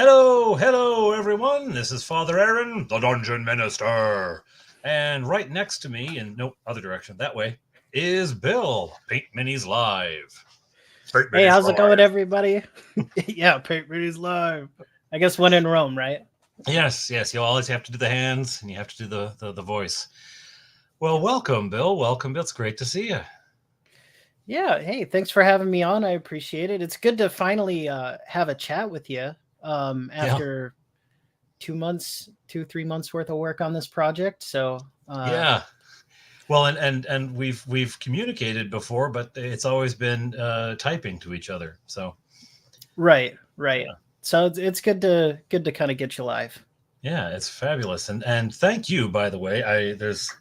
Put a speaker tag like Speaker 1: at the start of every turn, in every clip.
Speaker 1: Hello, everyone. This is Father Aaron, the Dungeon Minister. And right next to me, in no other direction, that way, is Bill, Paint Minis Live.
Speaker 2: Hey, how's it going, everybody? Yeah, Paint Minis Live. I guess when in Rome, right?
Speaker 1: Yes. You always have to do the hands, and you have to do the voice. Well, welcome, Bill. It's great to see you.
Speaker 2: Yeah, hey, thanks for having me on. I appreciate it. It's good to finally have a chat with you after 3 months worth of work on this project. So
Speaker 1: yeah. Well, and we've communicated before, but it's always been typing to each other. So
Speaker 2: right. Yeah. So it's good to kind of get you live.
Speaker 1: Yeah, it's fabulous, and thank you, by the way. There's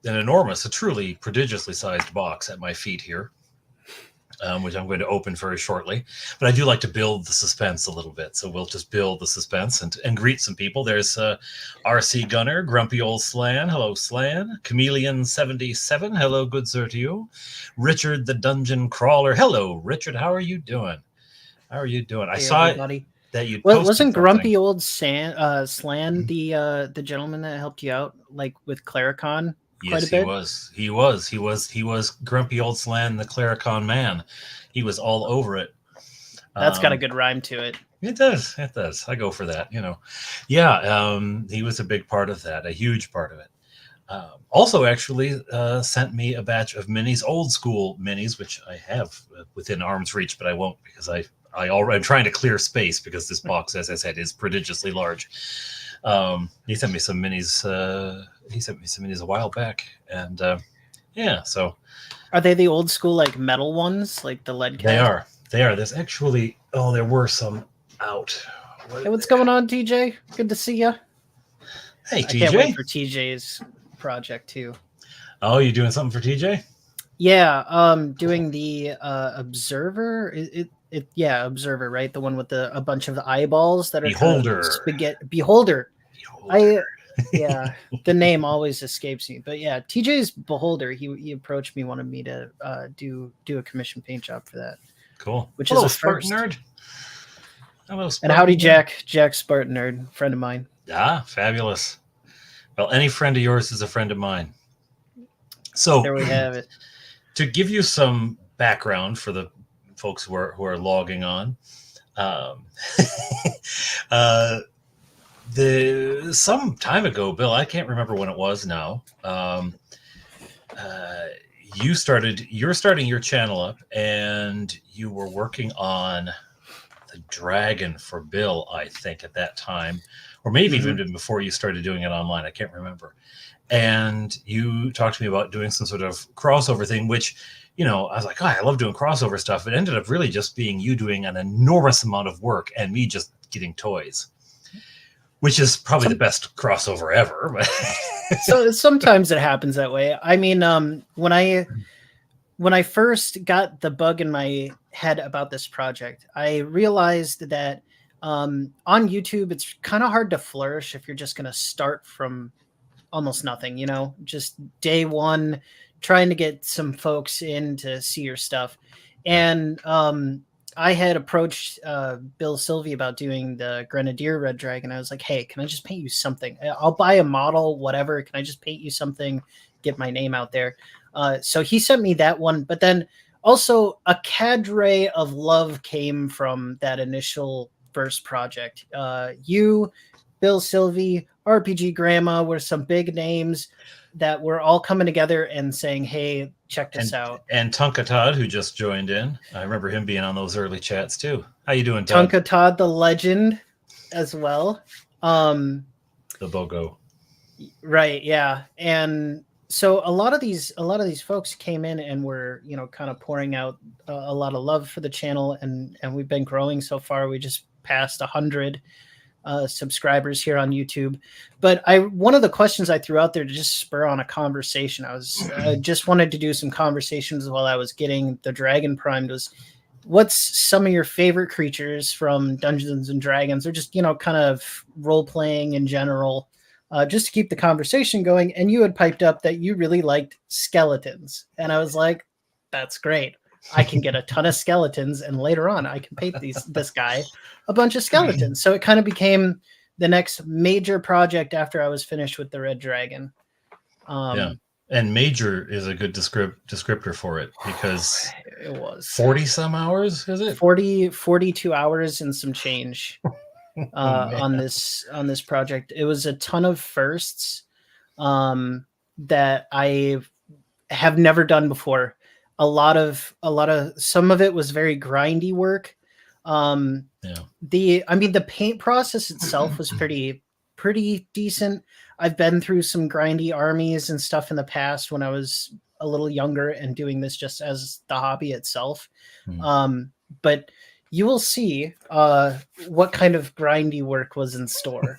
Speaker 1: a truly prodigiously sized box at my feet here, which I'm going to open very shortly. But I do like to build the suspense a little bit, so we'll just build the suspense and greet some people. There's RC Gunner, Grumpy Old Slan, hello Slan. Chameleon77, hello, good sir to you. Richard the Dungeon Crawler, hello Richard, how are you doing? I saw everybody. That you
Speaker 2: wasn't Grumpy Old Slan the gentleman that helped you out, like with Claricon?
Speaker 1: Yes, he was Grumpy Old Slan, the Claricon man. He was all over it.
Speaker 2: That's got a good rhyme to it.
Speaker 1: It does. I go for that, Yeah, he was a big part of that, a huge part of it. Also, actually, sent me a batch of minis, old school minis, which I have within arm's reach, but I won't because I'm trying to clear space because this box, as I said, is prodigiously large. He sent me some minis. A while back, and So,
Speaker 2: are they the old school like metal ones, like the lead cap?
Speaker 1: They are. There's actually there were some out.
Speaker 2: Hey, what's going on, TJ? Good to see you.
Speaker 1: Hey, TJ.
Speaker 2: I can't wait for TJ's project too.
Speaker 1: Oh, you doing something for TJ?
Speaker 2: Yeah, doing the Observer. Observer, right? The one with a bunch of the eyeballs that are
Speaker 1: Beholder.
Speaker 2: Kind of spaghetti. Beholder. The name always escapes me, but yeah, TJ's Beholder. He approached me, wanted me to do a commission paint job for that.
Speaker 1: Cool.
Speaker 2: Which is a
Speaker 1: Spartan nerd.
Speaker 2: Hello, Spartan. And howdy, Jack Spartan nerd, friend of mine.
Speaker 1: Ah, fabulous. Well, any friend of yours is a friend of mine. So
Speaker 2: there we have it.
Speaker 1: To give you some background for the folks who are logging on, some time ago, Bill, I can't remember when it was now. You're starting your channel up, and you were working on the dragon for Bill, I think, at that time, or maybe even before you started doing it online. I can't remember. And you talked to me about doing some sort of crossover thing, which, I was like, I love doing crossover stuff. It ended up really just being you doing an enormous amount of work and me just getting toys, which is probably the best crossover ever. But
Speaker 2: so sometimes it happens that way. I mean, when I first got the bug in my head about this project, I realized that on YouTube, it's kind of hard to flourish if you're just going to start from almost nothing, just day one, trying to get some folks in to see your stuff. And I had approached Bill Sylvie about doing the Grenadier Red Dragon. I was like, hey, can I just paint you something? I'll buy a model, whatever. Can I just paint you something, get my name out there? So he sent me that one. But then also a cadre of love came from that initial first project. You, Bill Sylvie, RPG Grandma were some big names that were all coming together and saying, hey, check this out.
Speaker 1: And Tonka Todd, who just joined in. I remember him being on those early chats too. How you doing, Todd?
Speaker 2: Tonka Todd, the legend as well.
Speaker 1: The BOGO.
Speaker 2: Right, yeah. And so a lot of these folks came in and were, kind of pouring out a lot of love for the channel, and we've been growing so far. We just passed 100 subscribers here on YouTube. But one of the questions I threw out there to just spur on a conversation, I just wanted to do some conversations while I was getting the dragon primed, was what's some of your favorite creatures from Dungeons and Dragons, or just, kind of role playing in general, just to keep the conversation going. And you had piped up that you really liked skeletons. And I was like, that's great. I can get a ton of skeletons, and later on I can paint this guy a bunch of skeletons. So it kind of became the next major project after I was finished with the Red Dragon.
Speaker 1: Yeah. And major is a good descriptor for it, because
Speaker 2: it was
Speaker 1: 40 some hours, is it?
Speaker 2: 42 hours and some change on this project. It was a ton of firsts that I have never done before. Some of it was very grindy work. The paint process itself was pretty decent. I've been through some grindy armies and stuff in the past when I was a little younger and doing this just as the hobby itself. But you will see what kind of grindy work was in store.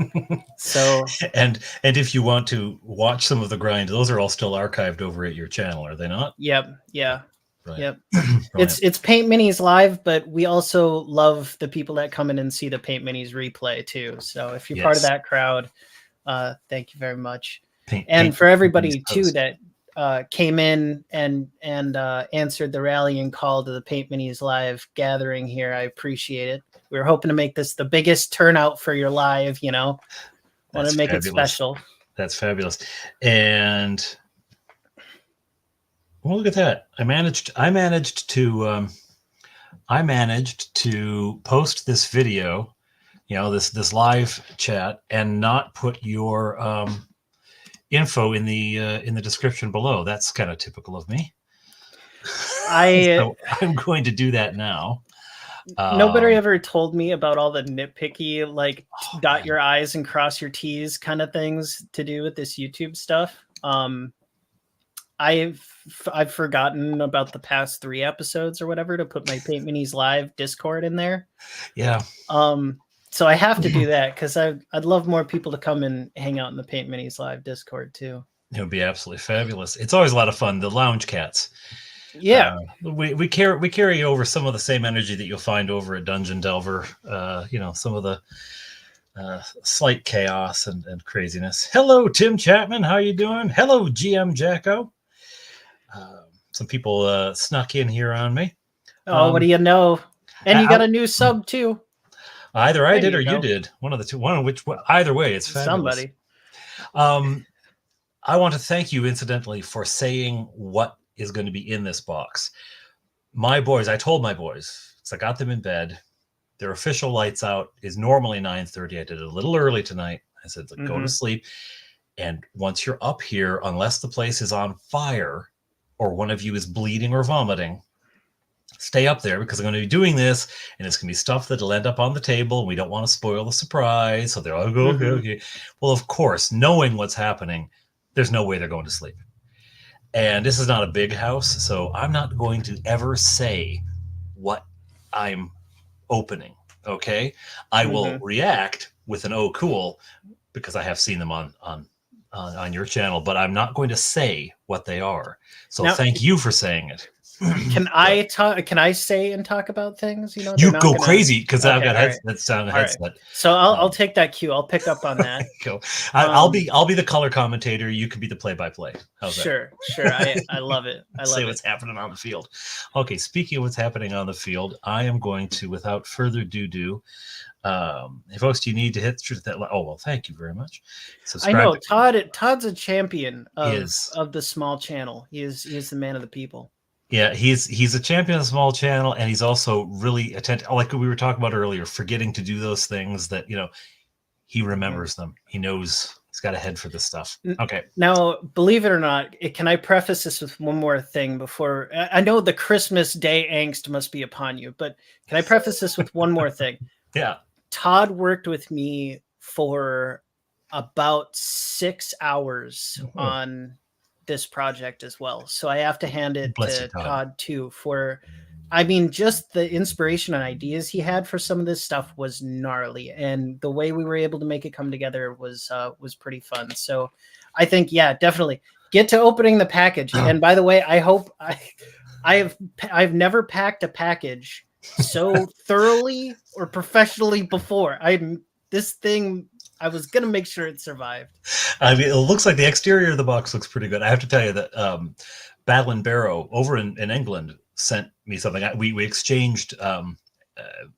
Speaker 2: So
Speaker 1: and if you want to watch some of the grind, those are all still archived over at your channel, are they not?
Speaker 2: Yep. Yeah.
Speaker 1: Brilliant.
Speaker 2: Yep. It's Paint Minis live, but we also love the people that come in and see the Paint Minis replay too. So if you're part of that crowd, thank you very much. For everybody too that came in and answered the rallying call to the Paint Minis live gathering here, I appreciate it. We were hoping to make this the biggest turnout for your live, want to make it special.
Speaker 1: That's fabulous. And well, look at that. I managed to post this video, this live chat, and not put your info in the description below. That's kind of typical of me. So I'm going to do that now.
Speaker 2: Nobody ever told me about all the nitpicky, dot your I's and cross your T's kind of things to do with this YouTube stuff. I've forgotten about the past 3 episodes or whatever to put my Paint Minis live Discord in there.
Speaker 1: Yeah.
Speaker 2: So I have to do that because I'd love more people to come and hang out in the Paint Minis live Discord too.
Speaker 1: It would be absolutely fabulous. It's always a lot of fun. The lounge cats.
Speaker 2: Yeah.
Speaker 1: We carry over some of the same energy that you'll find over at Dungeon Delver. Some of the slight chaos and craziness. Hello, Tim Chapman. How you doing? Hello, GM Jacko. Some people snuck in here on me.
Speaker 2: Oh, what do you know? And you got a new sub too.
Speaker 1: Either I did or you did. One of the two. Either way, it's fabulous.
Speaker 2: Somebody.
Speaker 1: I want to thank you, incidentally, for saying what is going to be in this box. My boys, I told my boys, so I got them in bed. Their official lights out is normally 9:30. I did it a little early tonight. I said, go to sleep. And once you're up here, unless the place is on fire or one of you is bleeding or vomiting, stay up there, because I'm going to be doing this, and it's going to be stuff that'll end up on the table, and we don't want to spoil the surprise. So they're all okay. Well, of course, knowing what's happening, there's no way they're going to sleep. And this is not a big house, so I'm not going to ever say what I'm opening. Okay, I will react with an "oh, cool," because I have seen them on your channel, but I'm not going to say what they are. So now, thank you for saying it.
Speaker 2: Can I talk? Can I say and talk about things?
Speaker 1: You go crazy because I've got headsets on a headset.
Speaker 2: Right. So I'll take that cue. I'll pick up on that.
Speaker 1: Go. I'll be the color commentator. You can be the play-by-play.
Speaker 2: Sure. I love it. I love
Speaker 1: Say what's happening on the field. Okay, speaking of what's happening on the field, I am going to, without further ado, hey folks, do you need to hit that? Oh well, thank you very much.
Speaker 2: Subscribe. I know Todd's a champion of the small channel. He is the man of the people.
Speaker 1: Yeah, he's a champion of the small channel, and he's also really attentive. Like we were talking about earlier, forgetting to do those things that he remembers them. He knows he's got a head for this stuff. Okay.
Speaker 2: Now, believe it or not, can I preface this with one more thing before? I know the Christmas Day angst must be upon you, but can I preface this with one more thing?
Speaker 1: Yeah.
Speaker 2: Todd worked with me for about 6 hours on this project as well. So I have to hand it to Todd too for, just the inspiration and ideas he had for some of this stuff was gnarly. And the way we were able to make it come together was pretty fun. So I think, definitely get to opening the package. And by the way, I hope I've never packed a package so thoroughly or professionally before. I was going to make sure it survived.
Speaker 1: It looks like the exterior of the box looks pretty good. I have to tell you that Battle and Barrow over in England sent me something. We exchanged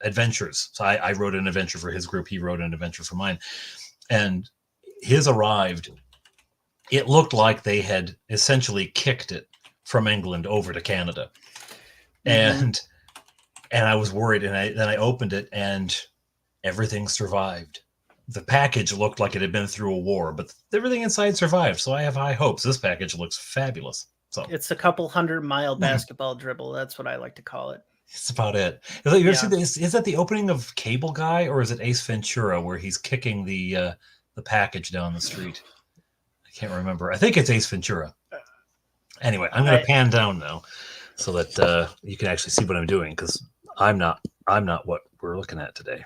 Speaker 1: adventures. So I wrote an adventure for his group. He wrote an adventure for mine. And his arrived. It looked like they had essentially kicked it from England over to Canada. And I was worried. And then I opened it and everything survived. The package looked like it had been through a war, but everything inside survived. So I have high hopes. This package looks fabulous. So
Speaker 2: it's a couple 100-mile basketball dribble. That's what I like to call it.
Speaker 1: That's about it. You ever see this? Is that the opening of Cable Guy, or is it Ace Ventura where he's kicking the package down the street? I can't remember. I think it's Ace Ventura. Anyway, I'm going to pan down now so that you can actually see what I'm doing, because I'm not what we're looking at today.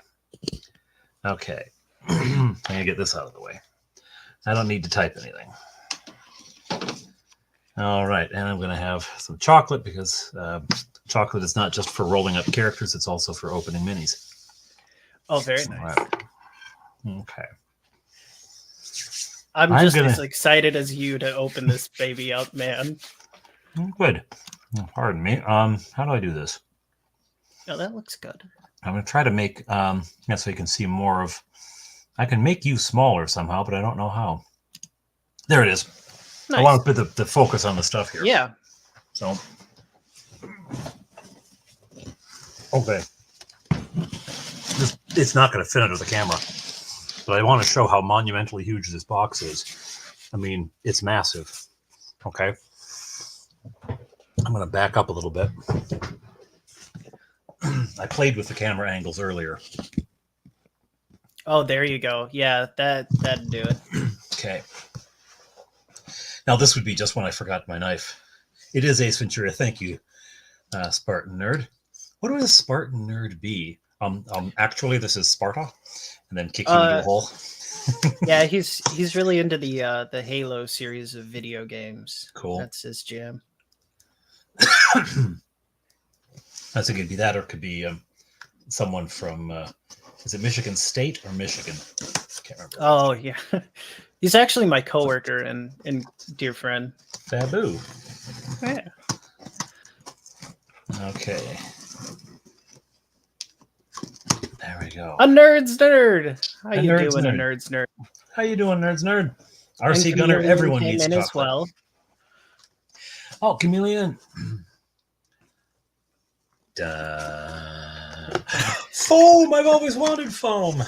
Speaker 1: Okay, I'm going to get this out of the way. I don't need to type anything. All right, and I'm going to have some chocolate, because chocolate is not just for rolling up characters, it's also for opening minis.
Speaker 2: Oh, very nice.
Speaker 1: Right. Okay.
Speaker 2: I'm just as excited as you to open this baby up, man.
Speaker 1: Good. Pardon me. How do I do this?
Speaker 2: Oh, that looks good.
Speaker 1: I'm going to try to make, so you can see more of, I can make you smaller somehow, but I don't know how. There it is. Nice. I want to put the focus on the stuff here.
Speaker 2: Yeah.
Speaker 1: So, okay. It's not going to fit under the camera, but I want to show how monumentally huge this box is. I mean, it's massive. Okay. I'm going to back up a little bit. I played with the camera angles earlier.
Speaker 2: Oh, there you go. Yeah, that'd do it.
Speaker 1: Okay. Now, this would be just when I forgot my knife. It is Ace Ventura. Thank you, Spartan Nerd. What would a Spartan Nerd be? Actually, this is Sparta, and then kick you into a hole.
Speaker 2: Yeah, he's really into the Halo series of video games.
Speaker 1: Cool.
Speaker 2: That's his jam.
Speaker 1: I think it'd be that, or it could be someone from, is it Michigan State or Michigan? I can't remember.
Speaker 2: Oh, yeah. He's actually my coworker and dear friend.
Speaker 1: Fabu.
Speaker 2: Yeah.
Speaker 1: Okay. There we go.
Speaker 2: A nerd's nerd. How you doing, a nerd's nerd?
Speaker 1: How you doing, nerd's nerd? RC Gunner, everyone needs chocolate.
Speaker 2: As well.
Speaker 1: Oh, Chameleon. Foam! I've always wanted foam.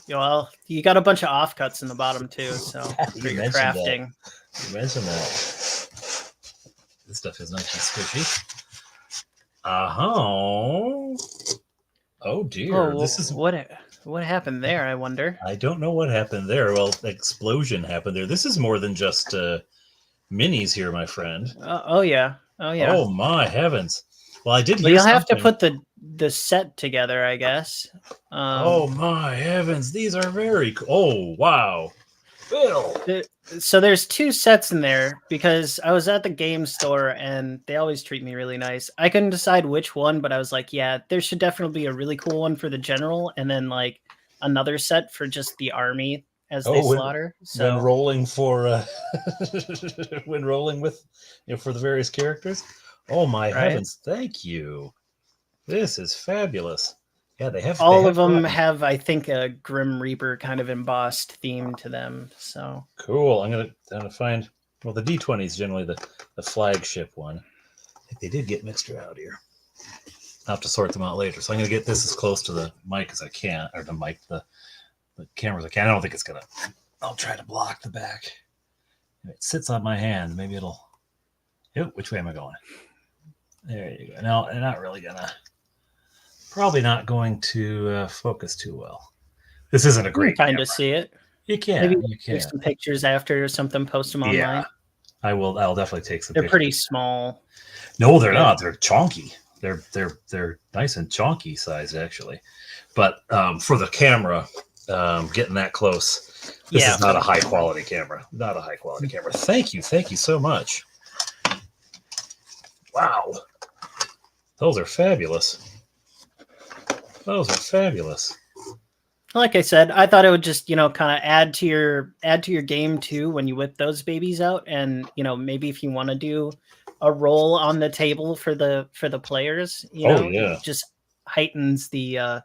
Speaker 2: Well, you got a bunch of offcuts in the bottom too, so for your crafting.
Speaker 1: You mentioned that. This stuff is nice and squishy. Oh dear.
Speaker 2: Oh, this is what happened there, I wonder.
Speaker 1: I don't know what happened there. Well, explosion happened there. This is more than just minis here, my friend.
Speaker 2: Oh yeah.
Speaker 1: Oh my heavens. Well, I did.
Speaker 2: But you'll have to put the set together, I guess.
Speaker 1: Oh my heavens, these are very cool. Oh wow, Bill.
Speaker 2: So there's two sets in there, because I was at the game store and they always treat me really nice. I couldn't decide which one, but I was like, yeah, there should definitely be a really cool one for the general, and then like another set for just the army as they slaughter. So
Speaker 1: when rolling for when rolling with for the various characters. Oh my heavens! Thank you. This is fabulous. Yeah, they have
Speaker 2: all of them have, I think, a Grim Reaper kind of embossed theme to them. So
Speaker 1: cool. I'm gonna find. Well, the D20 is generally the flagship one. I think they did get mixed out here. I'll have to sort them out later. So I'm gonna get this as close to the mic as I can, or the mic, the camera as I can. I don't think it's gonna. I'll try to block the back. If it sits on my hand, maybe it'll. Oh, which way am I going? There you go. No, they're not really gonna. Probably not going to focus too well. This isn't a great.
Speaker 2: Kind of see it.
Speaker 1: You can.
Speaker 2: Maybe take some pictures after or something. Post them online. Yeah,
Speaker 1: I will. I'll definitely take some.
Speaker 2: They're pretty small.
Speaker 1: No, they're not. They're chonky. They're nice and chonky sized actually, but for the camera, getting that close. This is not a high quality camera. Not a high quality camera. Thank you so much. Wow, those are fabulous. Those are fabulous.
Speaker 2: Like I said, I thought it would just, kind of add to your game too when you whip those babies out, and maybe if you want to do a roll on the table for the players,
Speaker 1: Oh yeah.
Speaker 2: it just heightens the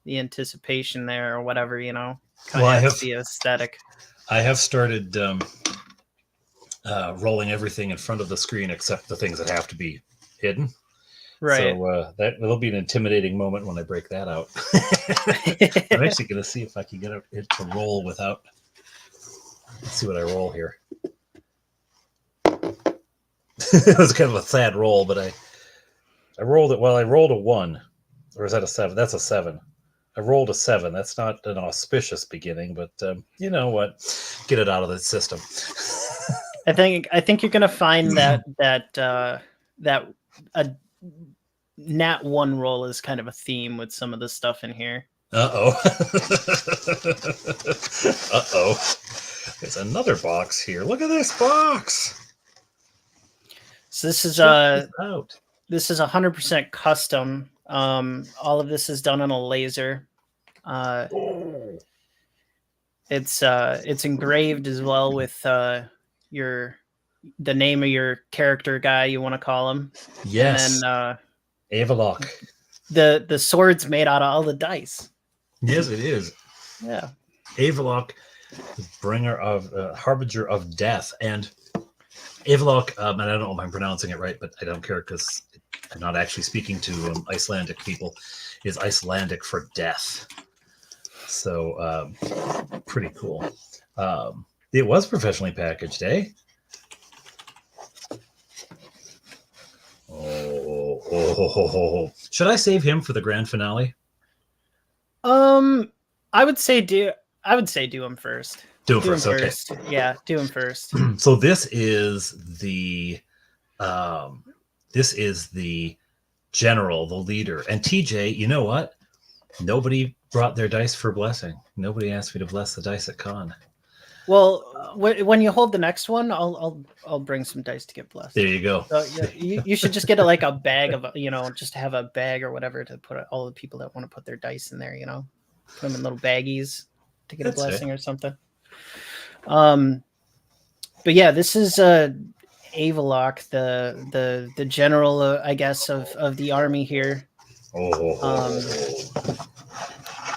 Speaker 2: anticipation there or whatever, kind
Speaker 1: Well,
Speaker 2: of adds the aesthetic.
Speaker 1: I have started rolling everything in front of the screen except the things that have to be hidden.
Speaker 2: Right.
Speaker 1: So that will be an intimidating moment when I break that out. I'm actually going to see if I can get it to roll without. Let's see what I roll here. It was kind of a sad roll, but I rolled it. Well, I rolled a 1, or is that a 7? That's a 7. I rolled a 7. That's not an auspicious beginning, but you know what? Get it out of the system.
Speaker 2: I think you're gonna find that a nat 1 roll is kind of a theme with some of the stuff in here.
Speaker 1: Uh-oh. Uh-oh. There's another box here. Look at this box.
Speaker 2: So this is this is 100% custom. All of this is done on a laser. It's engraved as well with the name of your character guy, you want to call him.
Speaker 1: Yes.
Speaker 2: And then
Speaker 1: Avaloc.
Speaker 2: The sword's made out of all the dice.
Speaker 1: Yes, it is.
Speaker 2: Yeah.
Speaker 1: Avaloc, bringer of harbinger of death, and Avaloc. And I don't know if I'm pronouncing it right, but I don't care because I'm not actually speaking to Icelandic people. Is Icelandic for death. So pretty cool. It was professionally packaged, eh? Oh. Should I save him for the grand finale?
Speaker 2: I would say do him first.
Speaker 1: Do him first. Okay.
Speaker 2: Yeah, do him first.
Speaker 1: So this is the general, the leader. And TJ, you know what? Nobody brought their dice for blessing. Nobody asked me to bless the dice at con.
Speaker 2: Well, when you hold the next one, I'll bring some dice to get blessed.
Speaker 1: There you go.
Speaker 2: So, you should just get a bag of, just have a bag or whatever to put all the people that want to put their dice in there, put them in little baggies to get a blessing or something. But yeah, this is Avaloc, the general, I guess, of the army here.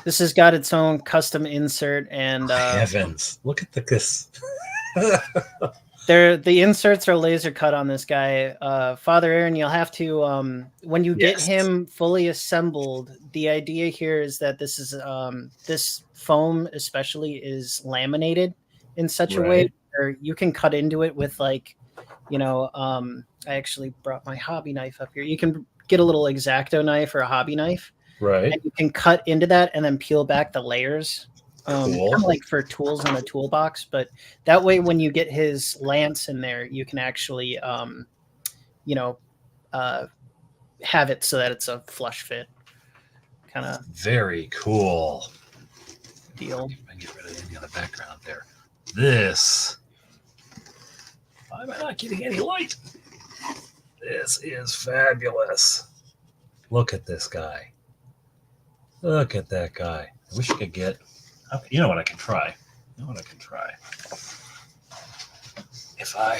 Speaker 2: This has got its own custom insert, and
Speaker 1: heavens, look at this.
Speaker 2: The inserts are laser cut on this guy. Father Aaron, you'll have to when you get him fully assembled, the idea here is that this is this foam especially is laminated in such a way where you can cut into it with I actually brought my hobby knife up here. You can get a little X-Acto knife or a hobby knife.
Speaker 1: Right.
Speaker 2: And you can cut into that and then peel back the layers. Cool. Kind of like for tools in a toolbox, but that way when you get his lance in there, you can actually have it so that it's a flush fit. Kind of
Speaker 1: very cool
Speaker 2: deal.
Speaker 1: I can get rid of any of the background there. This. Why am I not getting any light? This is fabulous. Look at this guy. Look at that guy. I wish I could get. You know what I can try? If I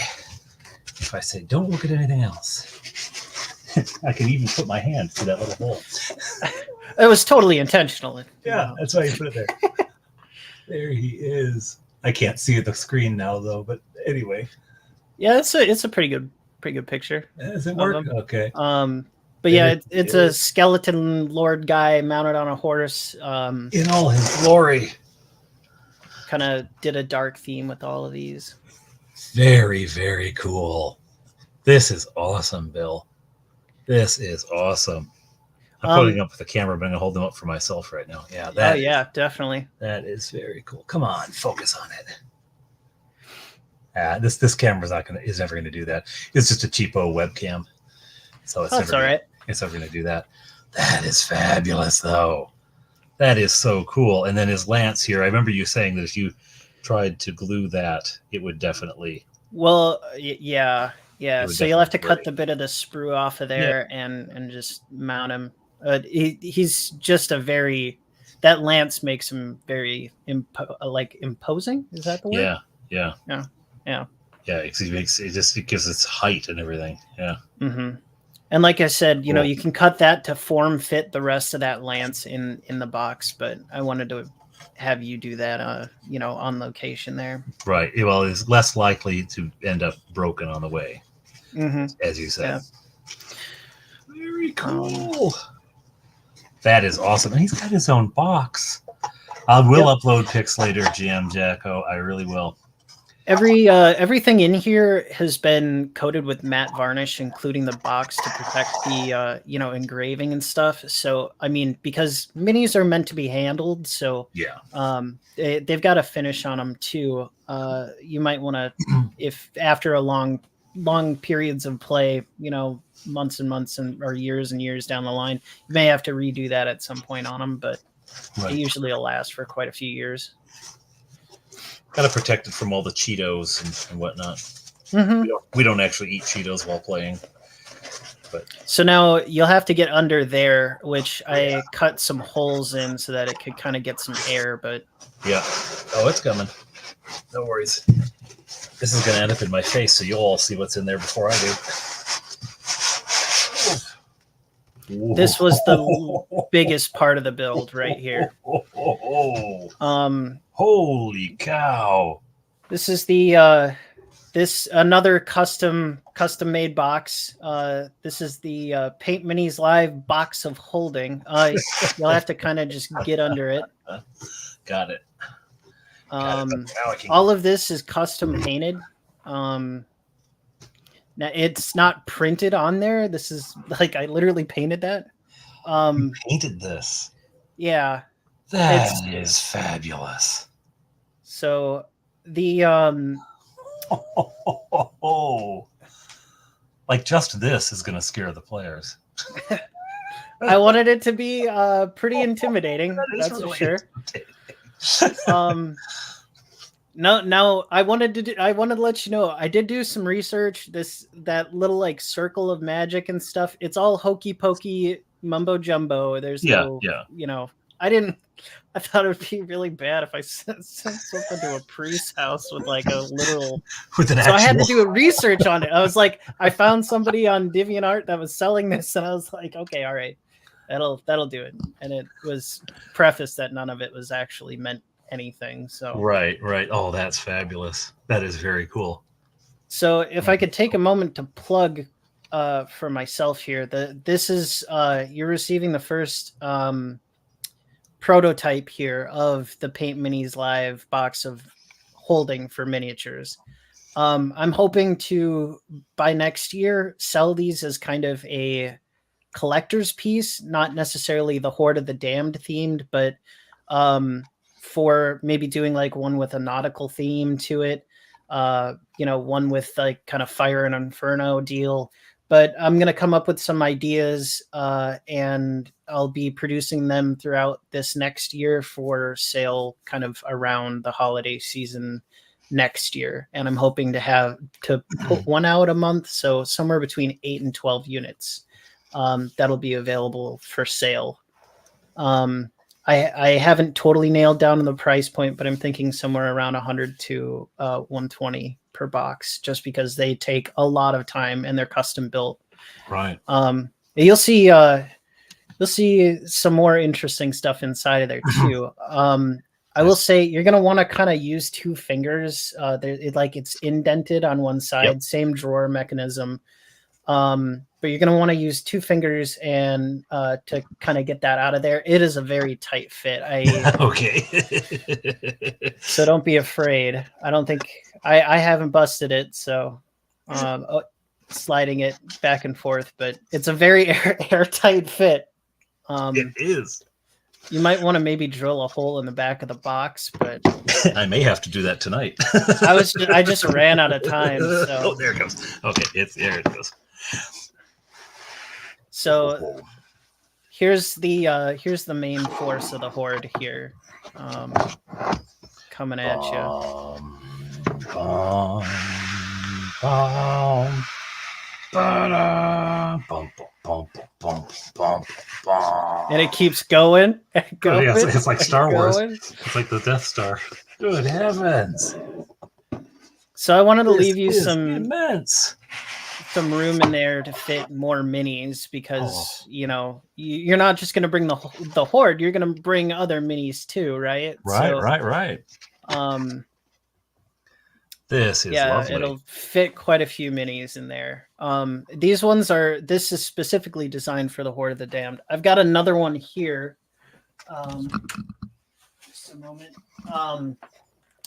Speaker 1: say, don't look at anything else, I can even put my hand through that little hole.
Speaker 2: It was totally intentional.
Speaker 1: Yeah, that's why you put it there. There he is. I can't see the screen now, though. But anyway.
Speaker 2: Yeah, it's a pretty good picture.
Speaker 1: Does it work? Okay.
Speaker 2: But yeah, it's a skeleton lord guy mounted on a horse.
Speaker 1: In all his glory.
Speaker 2: Kind of did a dark theme with all of these.
Speaker 1: Very, very cool. This is awesome, Bill. This is awesome. I'm putting up with the camera, but I'm going to hold them up for myself right now. Yeah,
Speaker 2: definitely.
Speaker 1: That is very cool. Come on, focus on it. This camera's is never going to do that. It's just a cheapo webcam. So it's
Speaker 2: that's all right.
Speaker 1: It's never going to do that. That is fabulous, though. That is so cool. And then his lance here. I remember you saying that if you tried to glue that, it would definitely.
Speaker 2: Well, yeah. So you'll have to cut the bit of the sprue off of there and just mount him. He's just a very that lance makes him very imposing. Is that the word?
Speaker 1: Yeah.
Speaker 2: Yeah.
Speaker 1: It gives its height and everything. Yeah.
Speaker 2: Mm-hmm. And like I said,
Speaker 1: Cool.
Speaker 2: you can cut that to form fit the rest of that lance in the box, but I wanted to have you do that, on location there.
Speaker 1: Right. Well, it's less likely to end up broken on the way,
Speaker 2: Mm-hmm.
Speaker 1: as you said.
Speaker 2: Yeah.
Speaker 1: Very cool. That is awesome. And he's got his own box. I will upload pics later, GM Jacko. I really will.
Speaker 2: Everything in here has been coated with matte varnish, including the box to protect the engraving and stuff. So I mean, because minis are meant to be handled, so
Speaker 1: yeah,
Speaker 2: they've got a finish on them too. You might want to, if after a long periods of play, months and months or years and years down the line, you may have to redo that at some point on them, but it usually will last for quite a few years.
Speaker 1: Got to protect it from all the Cheetos and whatnot.
Speaker 2: Mm-hmm.
Speaker 1: We don't actually eat Cheetos while playing. But
Speaker 2: so now you'll have to get under there, which I cut some holes in so that it could kind of get some air. But
Speaker 1: yeah, it's coming. No worries. This is going to end up in my face, so you'll all see what's in there before I do.
Speaker 2: This was the biggest part of the build right here.
Speaker 1: Holy cow!
Speaker 2: This is the another custom made box. This is the Paint Minis Live box of holding. You'll have to kind of just get under it.
Speaker 1: Got it.
Speaker 2: All of this is custom painted. Now it's not printed on there. This is like I literally painted that.
Speaker 1: You painted this.
Speaker 2: Yeah.
Speaker 1: That is fabulous.
Speaker 2: So the
Speaker 1: like just this is going to scare the players.
Speaker 2: I wanted it to be pretty intimidating. That's really for sure. No, I wanted to let you know I did do some research. That little like circle of magic and stuff. It's all hokey pokey mumbo jumbo. There's I thought it would be really bad if I sent something to a priest's house with like a literal. I had to do a research on it. I was like, I found somebody on DeviantArt that was selling this, and I was like, okay, all right, that'll do it. And it was prefaced that none of it was actually meant anything. So
Speaker 1: right. Oh, that's fabulous. That is very cool.
Speaker 2: So if I could take a moment to plug for myself here, this is you're receiving the first prototype here of the Paint Minis Live box of holding for miniatures. I'm hoping to by next year sell these as kind of a collector's piece, not necessarily the Horde of the Damned themed, but for maybe doing like one with a nautical theme to it, one with like kind of Fire and Inferno deal. But I'm going to come up with some ideas and I'll be producing them throughout this next year for sale kind of around the holiday season next year. And I'm hoping to put one out a month. So somewhere between 8 and 12 units that'll be available for sale. I haven't totally nailed down the price point, but I'm thinking somewhere around 100 to 120 per box, just because they take a lot of time and they're custom built.
Speaker 1: Right.
Speaker 2: You'll see some more interesting stuff inside of there too. I will say you're gonna want to kind of use two fingers. It's indented on one side, same drawer mechanism. But you're going to want to use two fingers and to kind of get that out of there. It is a very tight fit.
Speaker 1: Okay.
Speaker 2: So don't be afraid. I don't think I haven't busted it. So sliding it back and forth, but it's a very airtight fit.
Speaker 1: It is.
Speaker 2: You might want to maybe drill a hole in the back of the box, but
Speaker 1: I may have to do that tonight.
Speaker 2: I just ran out of time. So.
Speaker 1: Oh, there it goes. Okay, there it goes.
Speaker 2: So here's the main force of the Horde here, coming at you.
Speaker 1: Bump, bump, bump, bump.
Speaker 2: And it keeps going and going.
Speaker 1: Yeah, it's like Star Wars.
Speaker 2: Going.
Speaker 1: It's like the Death Star. Good heavens!
Speaker 2: So I wanted to
Speaker 1: This
Speaker 2: leave you
Speaker 1: is
Speaker 2: some
Speaker 1: immense.
Speaker 2: room in there to fit more minis because you know you're not just going to bring the Horde, you're going to bring other minis too, right?
Speaker 1: Right. This is
Speaker 2: yeah,
Speaker 1: lovely.
Speaker 2: it'll fit quite a few minis in there. These ones are. This is specifically designed for the Horde of the Damned. I've got another one here. Just a moment.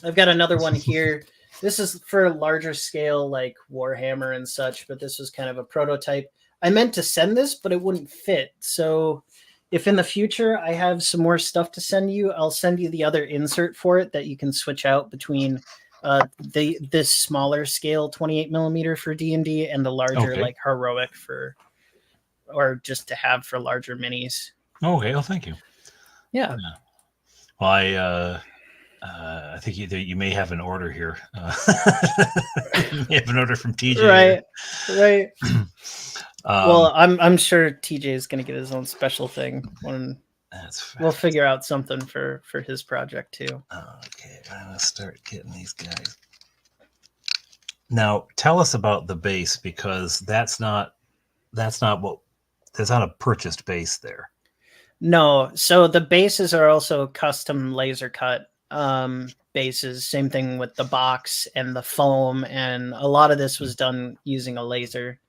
Speaker 2: I've got another one here. This is for a larger scale, like Warhammer and such, but this was kind of a prototype. I meant to send this, but it wouldn't fit. So if in the future I have some more stuff to send you, I'll send you the other insert for it that you can switch out between this smaller scale 28 millimeter for D&D and the larger like heroic for, or just to have for larger minis.
Speaker 1: Okay, well, thank you.
Speaker 2: Yeah.
Speaker 1: Well, I think you may have an order here. You may have an order from TJ.
Speaker 2: Right. Well, I'm sure TJ is going to get his own special thing when we'll figure out something for his project too.
Speaker 1: Okay, I'm gonna start getting these guys. Now, tell us about the base, because that's not a purchased base there.
Speaker 2: No, so the bases are also custom laser cut bases. Same thing with the box and the foam, and a lot of this was done using a laser.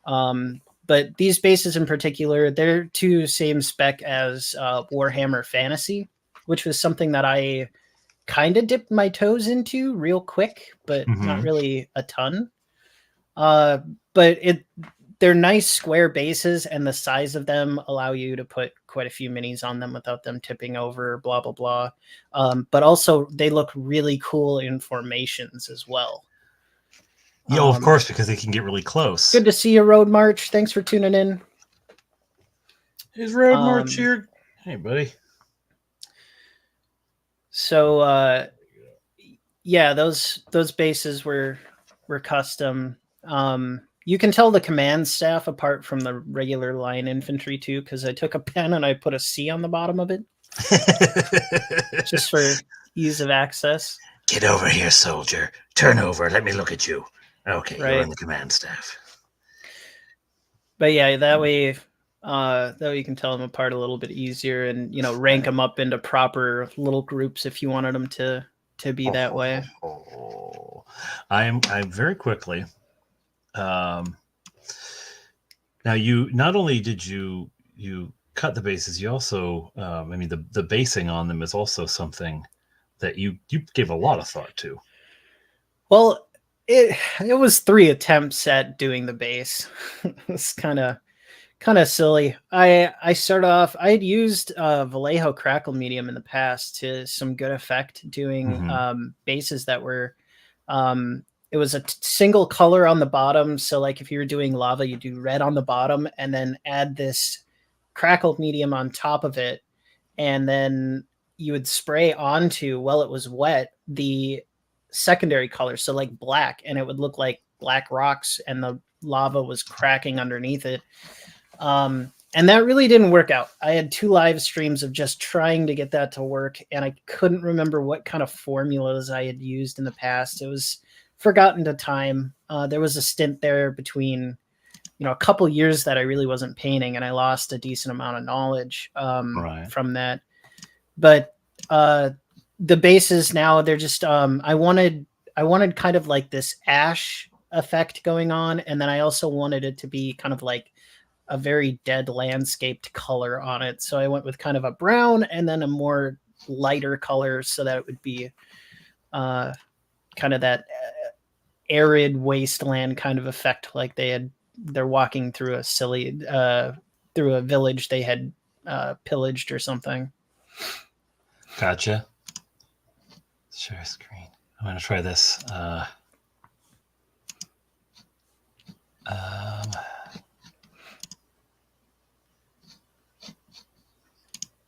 Speaker 2: But these bases in particular, they're to same spec as Warhammer Fantasy, which was something that I kind of dipped my toes into real quick, but not really a ton. But they're nice square bases, and the size of them allow you to put quite a few minis on them without them tipping over, blah, blah, blah. But also they look really cool in formations as well.
Speaker 1: Yeah, of course, because they can get really close.
Speaker 2: Good to see you, Road March. Thanks for tuning in.
Speaker 1: Is Road March here? Hey, buddy.
Speaker 2: So, yeah, those bases were custom. You can tell the command staff apart from the regular line infantry too, because I took a pen and I put a C on the bottom of it, just for ease of access.
Speaker 1: Get over here, soldier. Turn over. Let me look at you. Okay,
Speaker 2: right.
Speaker 1: You're in the command staff.
Speaker 2: But yeah, that way you can tell them apart a little bit easier, and rank them up into proper little groups if you wanted them to be that way.
Speaker 1: I'm very quickly. Now you not only did you cut the bases, you also the basing on them is also something that you gave a lot of thought to.
Speaker 2: Well, it was 3 attempts at doing the base. It's kind of silly. I started off, I had used Vallejo Crackle Medium in the past to some good effect doing bases that were it was a single color on the bottom. So like if you were doing lava, you do red on the bottom and then add this crackled medium on top of it. And then you would spray onto, while it was wet, the secondary color. So like black, and it would look like black rocks and the lava was cracking underneath it. And that really didn't work out. I had 2 live streams of just trying to get that to work, and I couldn't remember what kind of formulas I had used in the past. It was forgotten to time. There was a stint there between, a couple years that I really wasn't painting, and I lost a decent amount of knowledge from that. But the bases now, they're just I wanted kind of like this ash effect going on, and then I also wanted it to be kind of like a very dead landscaped color on it. So I went with kind of a brown and then a more lighter color so that it would be kind of that arid wasteland kind of effect, like they're walking through a through a village they had pillaged or something.
Speaker 1: Gotcha. Share screen. I'm gonna try this.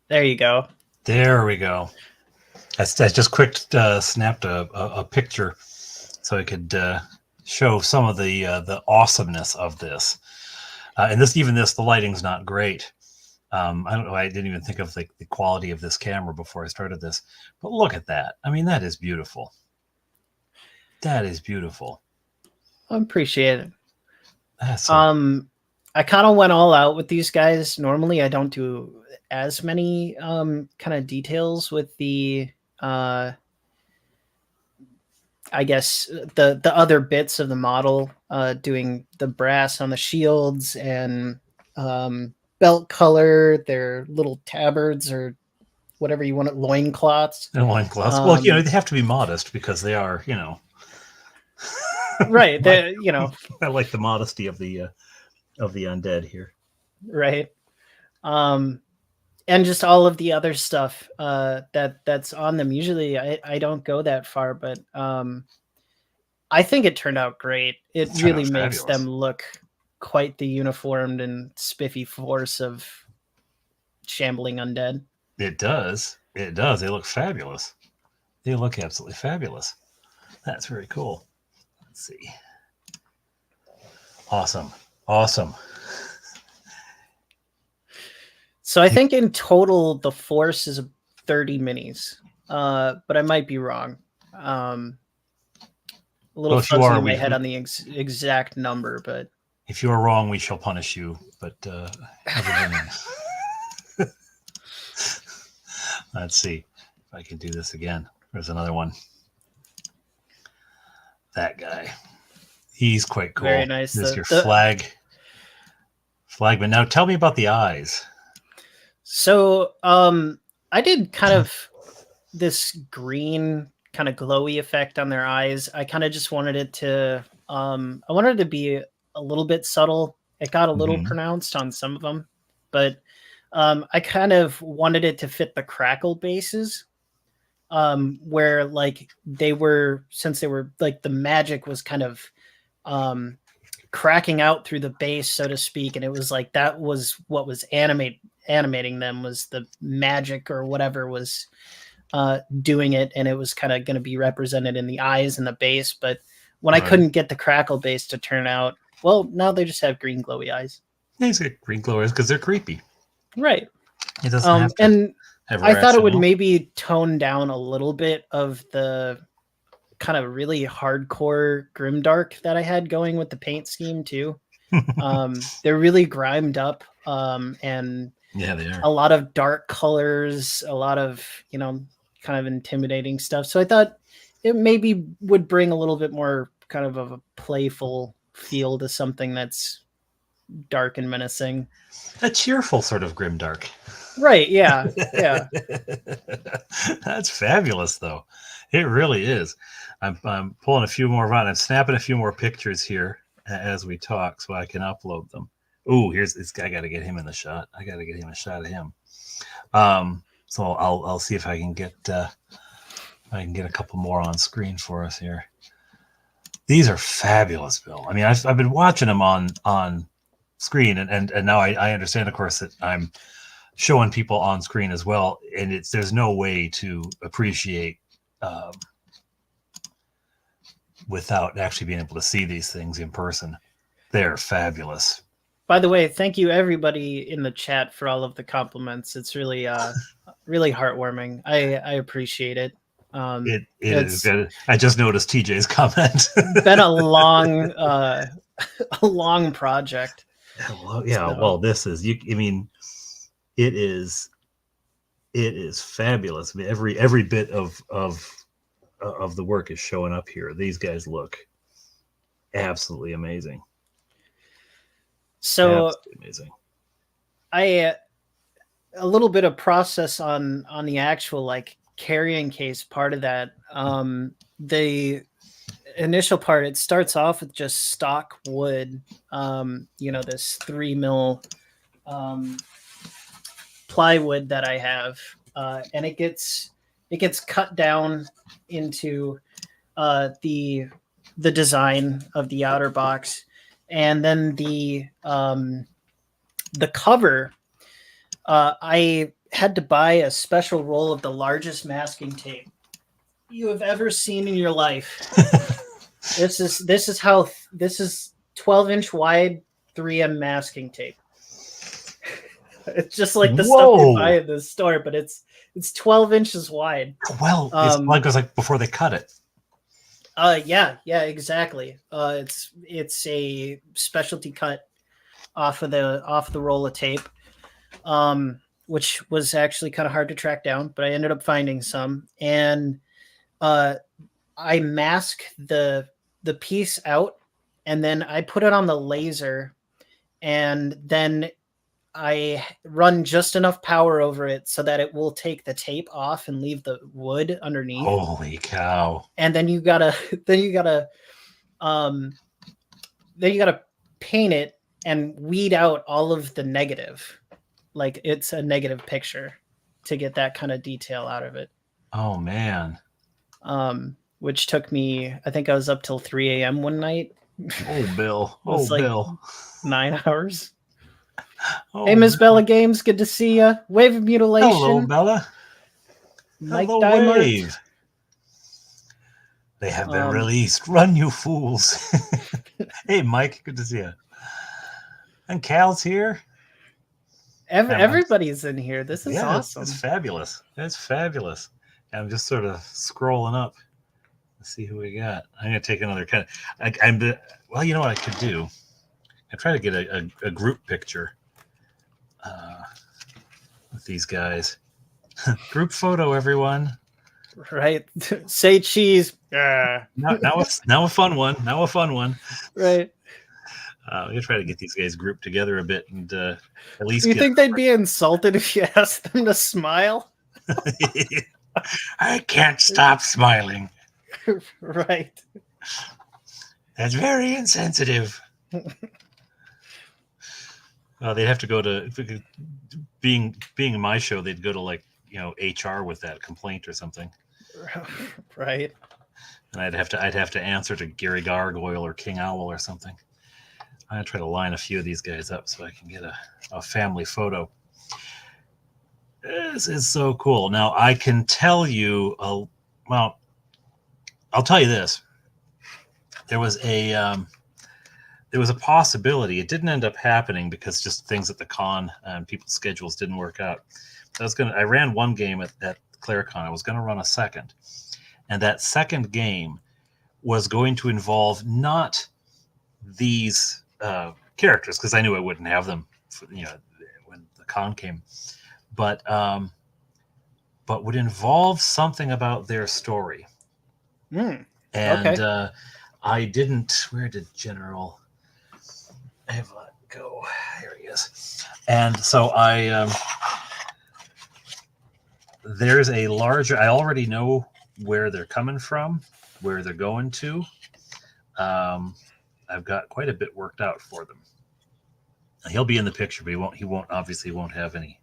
Speaker 2: There you go.
Speaker 1: There we go. I just quick snapped a picture so I could show some of the awesomeness of this. And the lighting's not great. I don't know. I didn't even think of like the quality of this camera before I started this, but look at that. I mean, that is beautiful. That is beautiful.
Speaker 2: I appreciate it.
Speaker 1: That's
Speaker 2: I kind of went all out with these guys. Normally, I don't do as many kind of details with the I guess the other bits of the model, doing the brass on the shields and belt color, their little tabards or whatever you want it, loincloths.
Speaker 1: and loincloths. Well, they have to be modest because they are,
Speaker 2: Right.
Speaker 1: I like the modesty of the undead here.
Speaker 2: Right. And just all of the other stuff that's on them. Usually I don't go that far, but I think it turned out great. It really makes them look quite the uniformed and spiffy force of shambling undead.
Speaker 1: It does. It does. They look fabulous. They look absolutely fabulous. That's very cool. Let's see. Awesome.
Speaker 2: So I think in total the force is 30 minis, but I might be wrong. A little fuzzy in my head on the exact number, but
Speaker 1: if you are wrong, we shall punish you. But let's see if I can do this again. There's another one. That guy. He's quite cool.
Speaker 2: Very nice.
Speaker 1: This is your flagman. Now tell me about the eyes.
Speaker 2: So I did kind of this green kind of glowy effect on their eyes. I kind of just wanted it to I wanted it to be a little bit subtle. It got a little pronounced on some of them, but I kind of wanted it to fit the crackle bases, where like since they were like the magic was kind of cracking out through the base, so to speak, and it was like that was what was animating them, was the magic or whatever was doing it, and it was kind of going to be represented in the eyes and the base. But when I couldn't get the crackle base to turn out, well, now they just have green glowy eyes.
Speaker 1: These are green glowy eyes because they're creepy,
Speaker 2: right?
Speaker 1: It doesn't have to
Speaker 2: and
Speaker 1: have
Speaker 2: I thought it would maybe tone down a little bit of the kind of really hardcore grimdark that I had going with the paint scheme too. They're really grimed up, and
Speaker 1: yeah, they are
Speaker 2: a lot of dark colors, a lot of kind of intimidating stuff. So I thought it maybe would bring a little bit more kind of a playful feel to something that's dark and menacing.
Speaker 1: A cheerful sort of grimdark.
Speaker 2: Right, yeah.
Speaker 1: That's fabulous, though. It really is. I'm pulling a few more out. I'm snapping a few more pictures here as we talk so I can upload them. Ooh, here's this guy. I got to get him in the shot. I got to get him a shot of him. So I'll see if I can get a couple more on screen for us here. These are fabulous, Bill. I mean, I've been watching them on screen, and now I understand, of course, that I'm showing people on screen as well, and there's no way to appreciate without actually being able to see these things in person. They're fabulous.
Speaker 2: By the way, thank you everybody in the chat for all of the compliments. It's really really heartwarming. I appreciate it.
Speaker 1: It is. I just noticed TJ's comment.
Speaker 2: Been a long project.
Speaker 1: Well, this is I mean, it is fabulous. I mean, every bit of the work is showing up here. These guys look absolutely amazing.
Speaker 2: So
Speaker 1: absolutely amazing.
Speaker 2: A little bit of process on the actual like carrying case part of that. The initial part, it starts off with just stock wood, this 3 mil plywood that I have, and it gets cut down into the design of the outer box, and then the cover. I had to buy a special roll of the largest masking tape you have ever seen in your life. This is 12-inch wide, 3M masking tape. It's just like the stuff
Speaker 1: Whoa.
Speaker 2: you buy at the store, but it's 12 inches wide.
Speaker 1: Well, it's like it was like before they cut it.
Speaker 2: Yeah, exactly. It's a specialty cut off the roll of tape, which was actually kind of hard to track down, but I ended up finding some, and I mask the piece out, and then I put it on the laser, and then I run just enough power over it so that it will take the tape off and leave the wood underneath.
Speaker 1: Holy cow.
Speaker 2: And then you gotta paint it and weed out all of the negative, like it's a negative picture, to get that kind of detail out of it.
Speaker 1: Oh man.
Speaker 2: Which took me, I think I was up till 3 a.m. one night.
Speaker 1: Oh Bill.
Speaker 2: It was like
Speaker 1: Bill.
Speaker 2: 9 hours.
Speaker 1: Oh,
Speaker 2: Hey, Miss Bella Games, good to see you. Wave of Mutilation.
Speaker 1: Hello, Bella.
Speaker 2: Mike
Speaker 1: Hello,
Speaker 2: Dimart.
Speaker 1: Wave. They have been released. Run, you fools. Hey, Mike. Good to see you. And Cal's here.
Speaker 2: Everybody's in here. This is awesome.
Speaker 1: It's fabulous. It's fabulous. I'm just sort of scrolling up. Let's see who we got. I'm going to take another kind of... well, you know what I could do? I try to get a group picture with these guys. Group photo, everyone.
Speaker 2: Right. Say cheese.
Speaker 1: Now a fun one. Now a fun one.
Speaker 2: Right.
Speaker 1: I'm going to try to get these guys grouped together a bit and at least
Speaker 2: You think they'd be insulted if you asked them to smile?
Speaker 1: I can't stop smiling.
Speaker 2: Right.
Speaker 1: That's very insensitive. They'd have to go to being in my show. They'd go to HR with that complaint or something.
Speaker 2: Right.
Speaker 1: And I'd have to answer to Gary Gargoyle or King Owl or something. I'm gonna try to line a few of these guys up so I can get a family photo. This is so cool. Now I can tell you. Well, I'll tell you this. There was a possibility. It didn't end up happening because just things at the con and people's schedules didn't work out. I ran one game at ClareCon. I was going to run a second, and that second game was going to involve not these characters, because I knew I wouldn't have them when the con came, but would involve something about their story. And okay. I didn't. Where did General Eva go? Here he is. And so there's a larger. I already know where they're coming from, where they're going to. I've got quite a bit worked out for them. He'll be in the picture, but he won't have any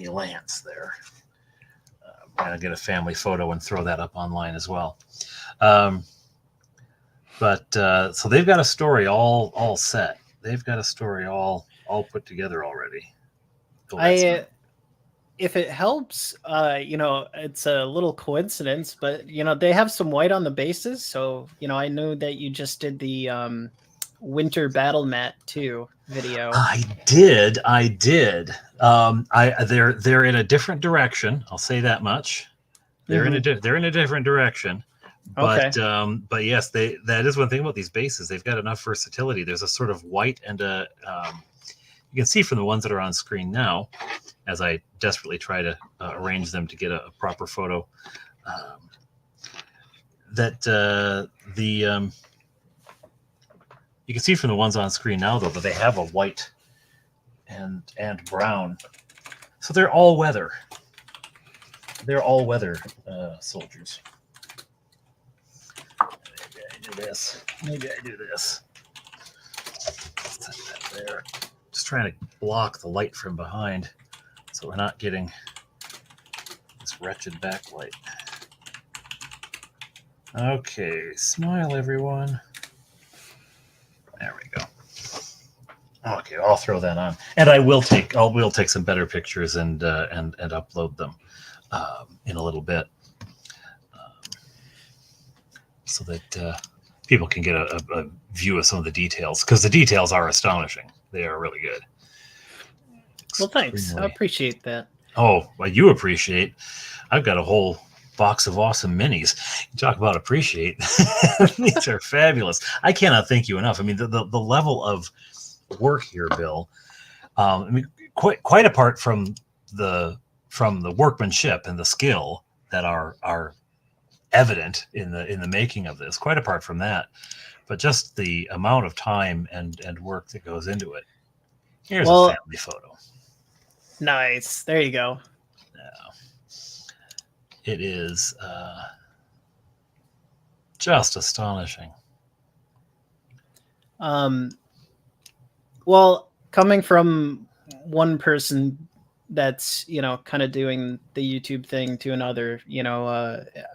Speaker 1: lance there. I'm gonna get a family photo and throw that up online as well. So they've got a story all set. They've got a story all put together already.
Speaker 2: If it helps, it's a little coincidence, but they have some white on the bases. So, I know that you just did the Winter Battle Mat 2 video.
Speaker 1: I did. They're in a different direction. I'll say that much. They're in a different direction. But okay. But yes, that is one thing about these bases. They've got enough versatility. There's a sort of white and you can see from the ones that are on screen now, as I desperately try to arrange them to get a proper photo, you can see from the ones on screen now, though, that they have a white and brown. So they're all weather. They're all weather soldiers. Maybe I do this. Set that there. Just trying to block the light from behind so we're not getting this wretched backlight. Okay, smile, everyone. There we go. Okay, I'll throw that on, and we'll take some better pictures and upload them in a little bit, so that people can get a view of some of the details, because the details are astonishing. They are really good.
Speaker 2: Well, thanks. I
Speaker 1: Extremely.
Speaker 2: appreciate that.
Speaker 1: Oh, well, you appreciate. I've got a whole box of awesome minis. You talk about appreciate. These are fabulous. I cannot thank you enough. I mean, the level of work here, Bill. I mean, quite apart from the workmanship and the skill that are evident in the making of this. Quite apart from that, but just the amount of time and work that goes into it. Here's a family photo.
Speaker 2: Nice. There you go.
Speaker 1: It is just astonishing.
Speaker 2: Well, coming from one person that's, you know, kind of doing the YouTube thing to another, you know,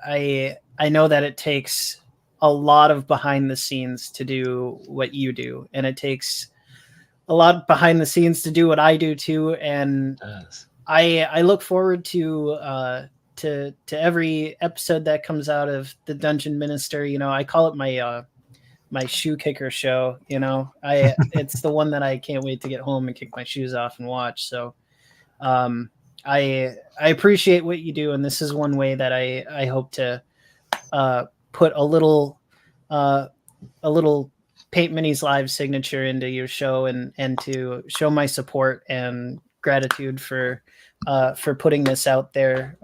Speaker 2: I know that it takes a lot of behind the scenes to do what you do, and it takes a lot behind the scenes to do what I do too. And I look forward to every episode that comes out of the Dungeon Minister. You know, I call it my shoe kicker show. You know, it's the one that I can't wait to get home and kick my shoes off and watch. So I appreciate what you do, and this is one way that I hope to put a little Paint Minis Live signature into your show, and to show my support and gratitude for putting this out there,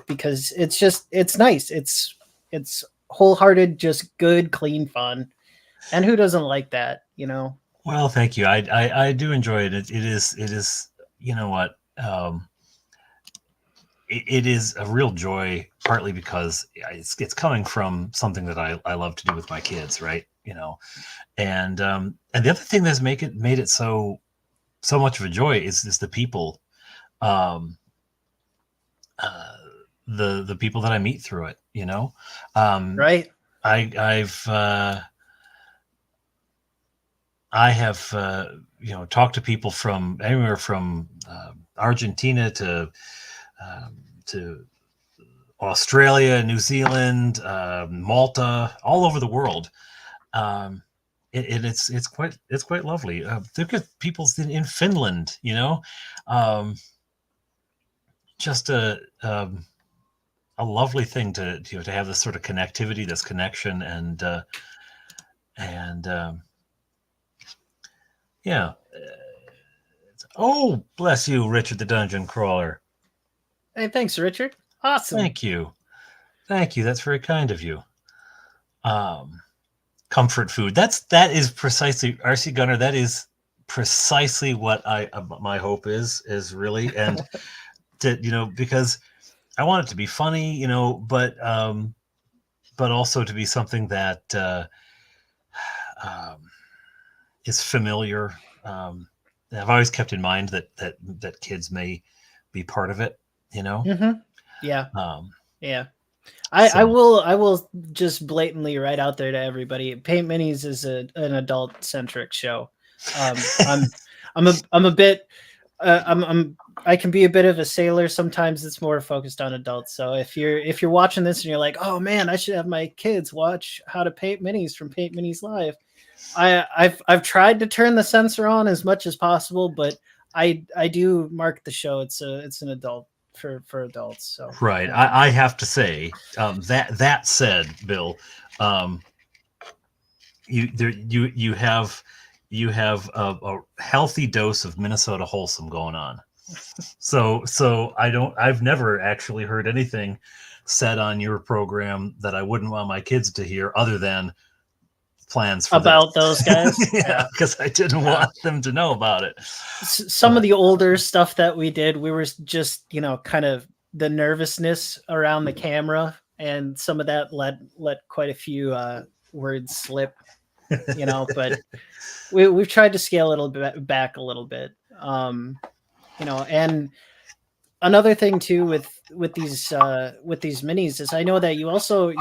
Speaker 2: because it's nice. It's wholehearted, just good, clean fun. And who doesn't like that, you know?
Speaker 1: Well, thank you. I do enjoy it. It is, you know what? It is a real joy, partly because it's coming from something that I love to do with my kids, right? You know, and the other thing that's made it so much of a joy is the people, the people that I meet through it. You know,
Speaker 2: right?
Speaker 1: I have you know, talked to people from anywhere from Argentina to Australia, New Zealand, Malta, all over the world. It's quite lovely. Look at people in Finland, you know, just a lovely thing to, you know, to have this sort of connectivity, this connection, and yeah. Oh, bless you, Richard the Dungeon Crawler.
Speaker 2: Hey, thanks, Richard. Awesome.
Speaker 1: Thank you. That's very kind of you. Comfort food. That is precisely, RC Gunner. That is precisely what my hope is really, and to, you know, because I want it to be funny, you know, but also to be something that is familiar. I've always kept in mind that kids may be part of it, you know.
Speaker 2: Mm-hmm. Yeah. Yeah. I will just blatantly right out there to everybody. Paint Minis is an adult centric show. I'm a bit I can be a bit of a sailor. Sometimes it's more focused on adults. So if you're watching this and you're like, oh man, I should have my kids watch how to paint minis from Paint Minis Live. I've tried to turn the censor on as much as possible, but I do mark the show. It's an adult for adults. So
Speaker 1: right. I have to say, that said, Bill, you have a healthy dose of Minnesota wholesome going on. So I've never actually heard anything said on your program that I wouldn't want my kids to hear, other than plans for
Speaker 2: about those guys.
Speaker 1: Yeah, because I didn't want them to know about it.
Speaker 2: Some of the older stuff that we did, we were just, you know, kind of the nervousness around the camera, and some of that let quite a few words slip, you know, but we've tried to scale a little bit back a little bit, you know. And another thing too with these minis is, I know that you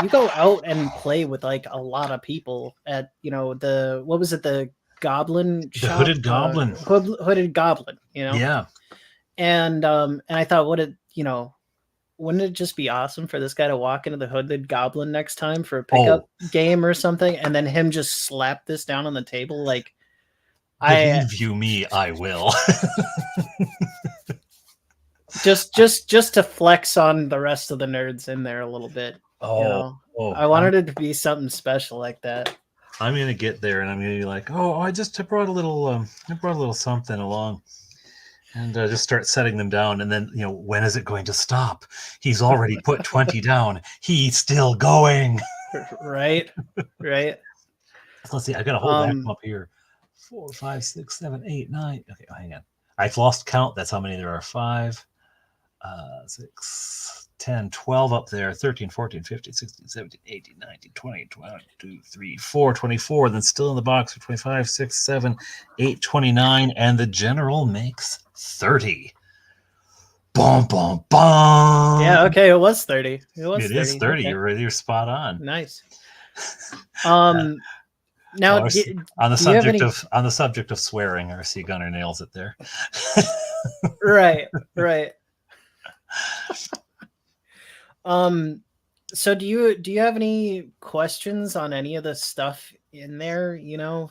Speaker 2: go out and play with like a lot of people at, you know, the Goblin shop,
Speaker 1: Hooded Goblin,
Speaker 2: Hooded Goblin, you know.
Speaker 1: Yeah.
Speaker 2: And I thought, what a, you know, wouldn't it just be awesome for this guy to walk into the Hooded Goblin next time for a
Speaker 1: Oh,
Speaker 2: pickup game or something, and then him just slap this down on the table? Like,
Speaker 1: believe you me, I will.
Speaker 2: just to flex on the rest of the nerds in there a little bit. I wanted it to be something special like that.
Speaker 1: I'm gonna get there, and I'm gonna be like, oh, I brought a little something along, and just start setting them down. And then, when is it going to stop? He's already put 20 down. He's still going.
Speaker 2: Right.
Speaker 1: Let's see. I got a whole vacuum up here. 4, 5, 6, 7, 8, 9. Okay, hang on. I've lost count. That's how many there are. 5, 6, 10, 12 up there. 13, 14, 15, 16, 17, 18, 19, 20, 22, 3, 4, 24. Then still in the box for 25, 6, 7, 8, 29. And the general makes 30. Boom, boom, boom.
Speaker 2: Yeah, okay, it was 30. It
Speaker 1: is 30.
Speaker 2: Okay.
Speaker 1: You're spot on.
Speaker 2: Nice. Now,
Speaker 1: on the subject of swearing, RC Gunner nails it there.
Speaker 2: Right. So do you have any questions on any of the stuff in there?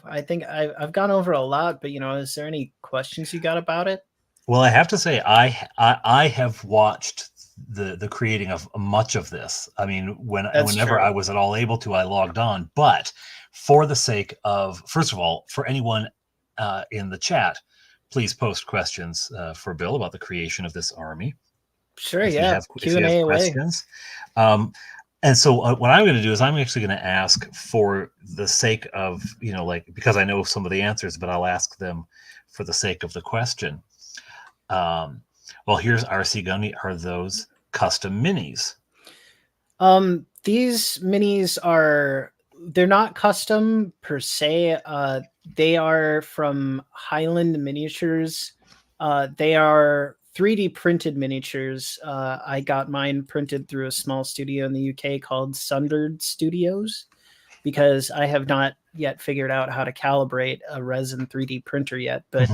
Speaker 2: I think I've gone over a lot, but is there any questions you got about it?
Speaker 1: Well, I have to say, I have watched the creating of much of this. I mean, whenever I was at all able to, I logged on. But for the sake of, first of all, for anyone in the chat, please post questions for Bill about the creation of this army.
Speaker 2: Sure, yeah. Q&A away.
Speaker 1: And so what I'm going to do is I'm actually going to ask, for the sake of, because I know some of the answers, but I'll ask them for the sake of the question. Well, here's RC Gunny. Are those custom minis?
Speaker 2: These minis they're not custom per se. They are from Highland Miniatures. They are 3D printed miniatures. I got mine printed through a small studio in the UK called Sundered Studios, because I have not yet figured out how to calibrate a resin 3D printer yet. But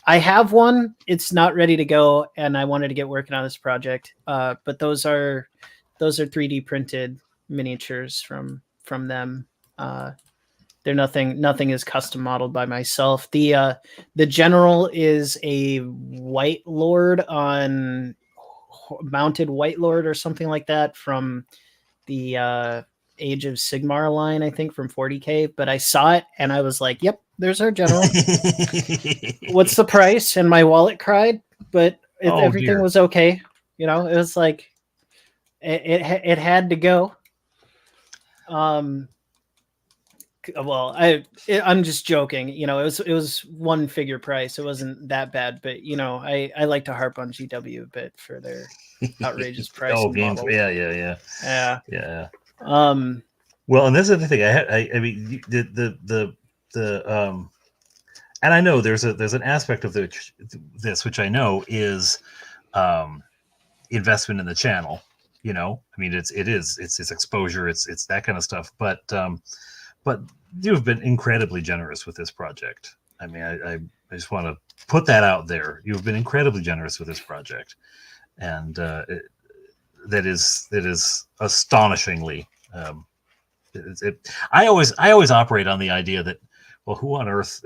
Speaker 2: I have one. It's not ready to go, and I wanted to get working on this project. But those are 3D printed miniatures from them. They're nothing is custom modeled by myself. The general is a White Lord on mounted White Lord or something like that from the Age of Sigmar line, I think, from 40K. But I saw it and I was like, yep, there's our general. What's the price? And my wallet cried, but everything was okay. It was like it had to go. Well, I'm just joking. It was one figure price. It wasn't that bad, but I like to harp on GW a bit for their outrageous price.
Speaker 1: Games. Yeah. Well, and this is the thing. I mean, and I know there's an aspect of this which I know is investment in the channel. I mean, it's exposure, it's that kind of stuff. But you've been incredibly generous with this project. I mean, I just want to put that out there. You've been incredibly generous with this project, and that is astonishingly. I always operate on the idea that, well, who on earth,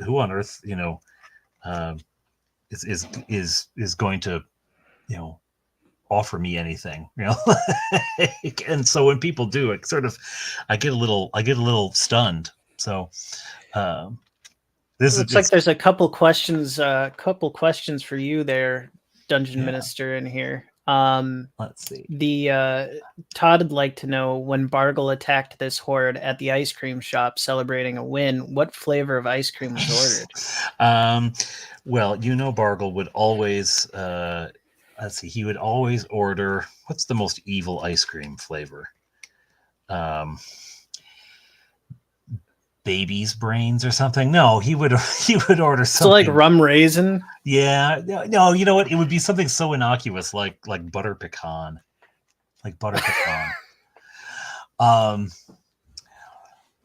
Speaker 1: is going to, offer me anything, and so when people do, I get a little stunned. So
Speaker 2: this looks like there's a couple questions for you there, Dungeon Minister, in here.
Speaker 1: Let's see.
Speaker 2: Todd would like to know, when Bargle attacked this horde at the ice cream shop celebrating a win, what flavor of ice cream was ordered?
Speaker 1: Well, Bargle would always let's see, he would always order, what's the most evil ice cream flavor? Baby's brains or something? No, he would order something.
Speaker 2: So like rum raisin?
Speaker 1: Yeah. No, you know what? It would be something so innocuous like butter pecan. Like butter pecan.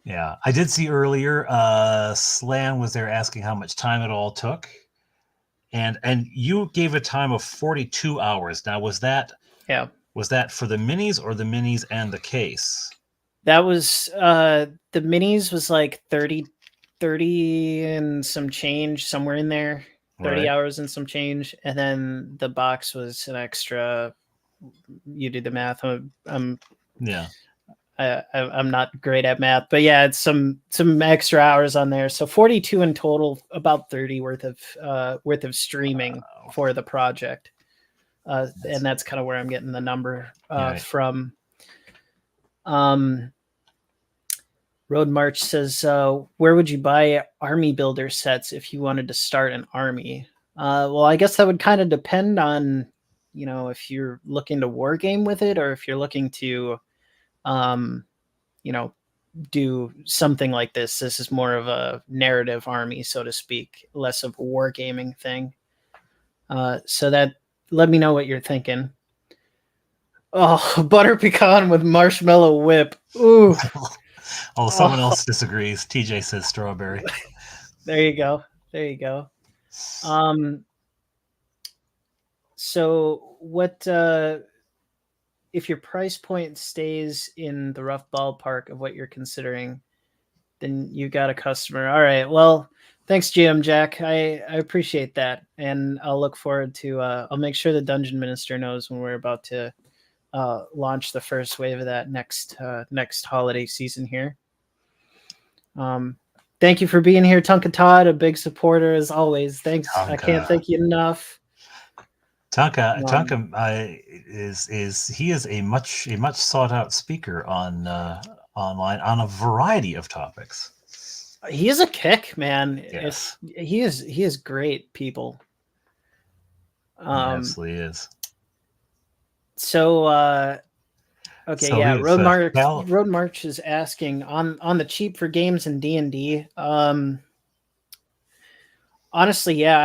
Speaker 1: Yeah. I did see earlier, Slan was there asking how much time it all took. And you gave a time of 42 hours. Now, was that
Speaker 2: Yeah.
Speaker 1: Was that for the minis or the minis and the case?
Speaker 2: That was the minis was like 30 and some change, somewhere in there. 30
Speaker 1: Right.
Speaker 2: hours and some change, and then the box was an extra. You do the math.
Speaker 1: Yeah.
Speaker 2: I'm not great at math, but yeah, it's some extra hours on there. So 42 in total, about 30 worth of streaming for the project. And that's kind of where I'm getting the number from. Road March says, where would you buy army builder sets if you wanted to start an army? Well, I guess that would kind of depend on, if you're looking to war game with it, or if you're looking to, do something like this. This is more of a narrative army, so to speak, less of a wargaming thing. So that, let me know what you're thinking. Oh, butter pecan with marshmallow whip. Ooh.
Speaker 1: Oh, someone else disagrees. TJ says strawberry.
Speaker 2: There you go. So what, if your price point stays in the rough ballpark of what you're considering, then you got a customer. All right. Well, thanks, GM Jack. I appreciate that. And I'll look forward to, I'll make sure the Dungeon Minister knows when we're about to launch the first wave of that next holiday season here. Thank you for being here, Tonka Todd, a big supporter as always. Thanks. Tonka. I can't thank you enough.
Speaker 1: Tonka is a much sought out speaker on online on a variety of topics.
Speaker 2: He is a kick, man.
Speaker 1: Yes.
Speaker 2: He is great, people.
Speaker 1: He absolutely is.
Speaker 2: So okay, so yeah. Road March is asking on the cheap for games in D&D. Honestly, yeah,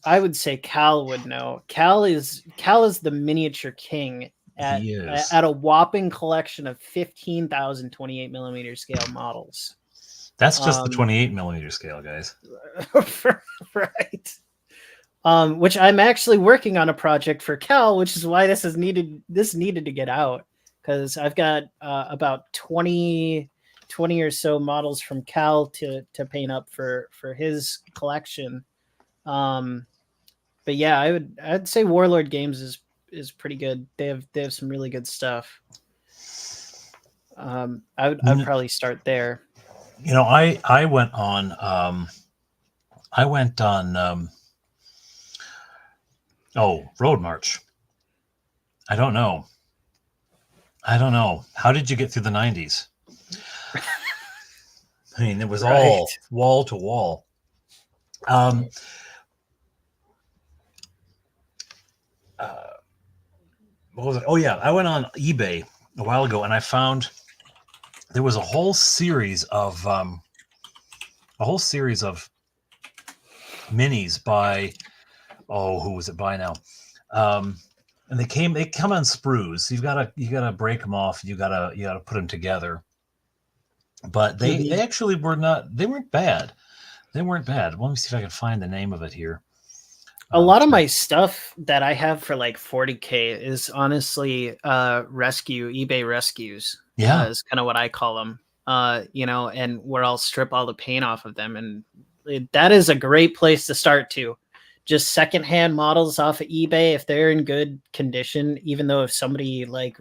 Speaker 2: I would say Cal would know. Cal is the miniature king at a whopping collection of 15,000 28 millimeter scale models.
Speaker 1: That's just the 28 millimeter scale, guys.
Speaker 2: Right. Which I'm actually working on a project for Cal, which is why this needed to get out, because I've got about 20 or so models from Cal to paint up for his collection. But yeah, I'd say Warlord Games is pretty good. They have some really good stuff. I'd probably start there.
Speaker 1: I went on Road March. I don't know. How did you get through the 90s? I mean, it was all wall to wall. What was it? Oh yeah, I went on eBay a while ago and I found there was a whole series of minis by who was it by now? And they come on sprues. So you gotta break them off. You gotta put them together. But they actually weren't bad. They weren't bad. Let me see if I can find the name of it here.
Speaker 2: A lot of my stuff that I have for like 40K is honestly eBay rescues.
Speaker 1: Yeah,
Speaker 2: is kind of what I call them. And where I'll strip all the paint off of them, and that is a great place to start too. Just secondhand models off of eBay if they're in good condition, even though if somebody like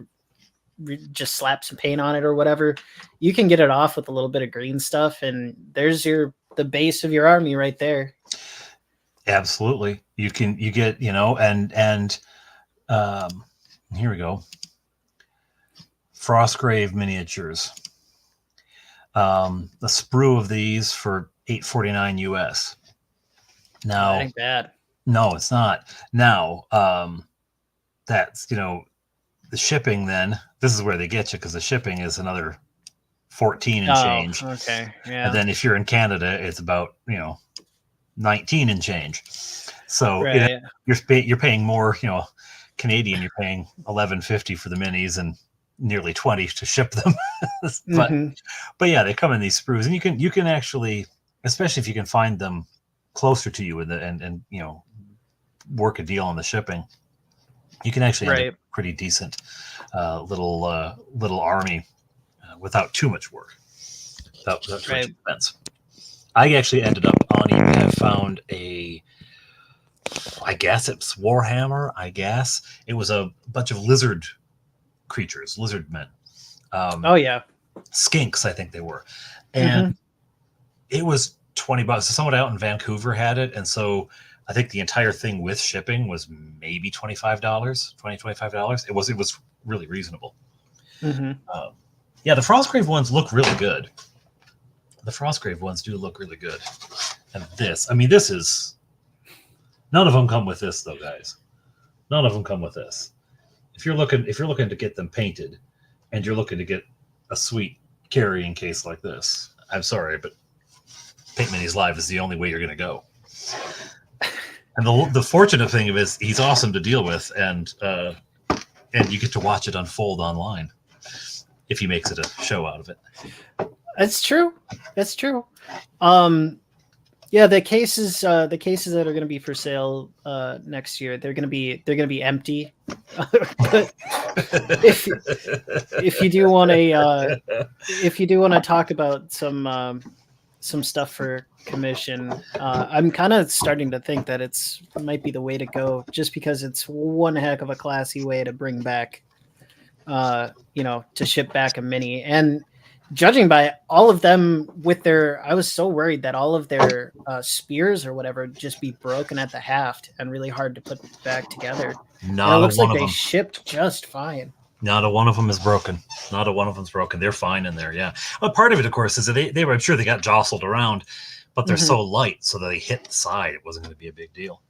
Speaker 2: just slaps some paint on it or whatever, you can get it off with a little bit of green stuff, and there's the base of your army right there.
Speaker 1: Absolutely. You get, and here we go. Frostgrave miniatures. A sprue of these for $8.49 US. Now,
Speaker 2: that ain't bad.
Speaker 1: No, it's not. Now, that's, the shipping then, this is where they get you because the shipping is another 14 and change.
Speaker 2: Okay. Yeah.
Speaker 1: And then if you're in Canada, it's about, 19 and change. So you're paying more, Canadian, you're paying $11.50 for the minis and nearly 20 to ship them. But yeah, they come in these sprues, and you can actually, especially if you can find them closer to you and work a deal on the shipping, you can actually end up pretty decent little army without too much work, without too much expense. I actually ended up on eBay. I found I guess it's Warhammer. I guess it was a bunch of lizard creatures, lizard men.
Speaker 2: Oh yeah,
Speaker 1: skinks, I think they were, and it was $20. So someone out in Vancouver had it, and so I think the entire thing with shipping was maybe $25. It was really reasonable. Yeah, the Frostgrave ones look really good. The Frostgrave ones do look really good. And this is none of them come with this though, guys. None of them come with this. If you're looking to get them painted, and you're looking to get a sweet carrying case like this, I'm sorry, but Paint Minis Live is the only way you're going to go. And the fortunate thing is he's awesome to deal with, and you get to watch it unfold online if he makes it a show out of it.
Speaker 2: That's true. Yeah, the cases that are going to be for sale next year, they're going to be empty. But if you do want to talk about some stuff for commission, I'm kind of starting to think that it might be the way to go, just because it's one heck of a classy way to bring back, to ship back a mini. And judging by all of them I was so worried that all of their spears or whatever just be broken at the haft and really hard to put back together. It looks like they shipped just fine.
Speaker 1: Not a one of them is broken. Not a one of them's broken. They're fine in there. Yeah. Well, part of it, of course, is that they were, I'm sure they got jostled around, but they're so light, so that they hit the side. It wasn't going to be a big deal.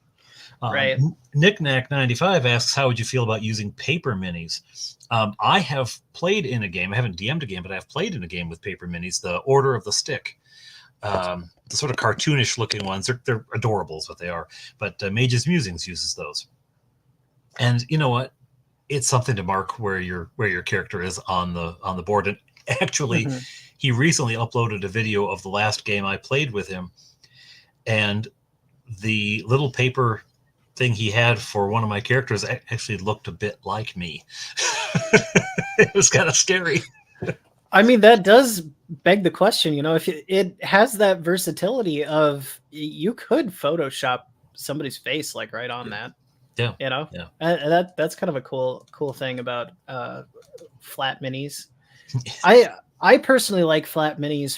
Speaker 2: Right.
Speaker 1: Knickknack95 asks, how would you feel about using paper minis? I have played in a game. I haven't DM'd a game, but I've played in a game with paper minis, the Order of the Stick. The sort of cartoonish looking ones. They're adorable is what they are. But Mage's Musings uses those. And you know what? It's something to mark where your character is on the board. And actually, he recently uploaded a video of the last game I played with him, and the little paper thing he had for one of my characters actually looked a bit like me. It was kind of scary.
Speaker 2: I mean, that does beg the question, if it has that versatility of, you could Photoshop somebody's face like right on that.
Speaker 1: Yeah.
Speaker 2: And that's kind of a cool thing about flat minis. I personally like flat minis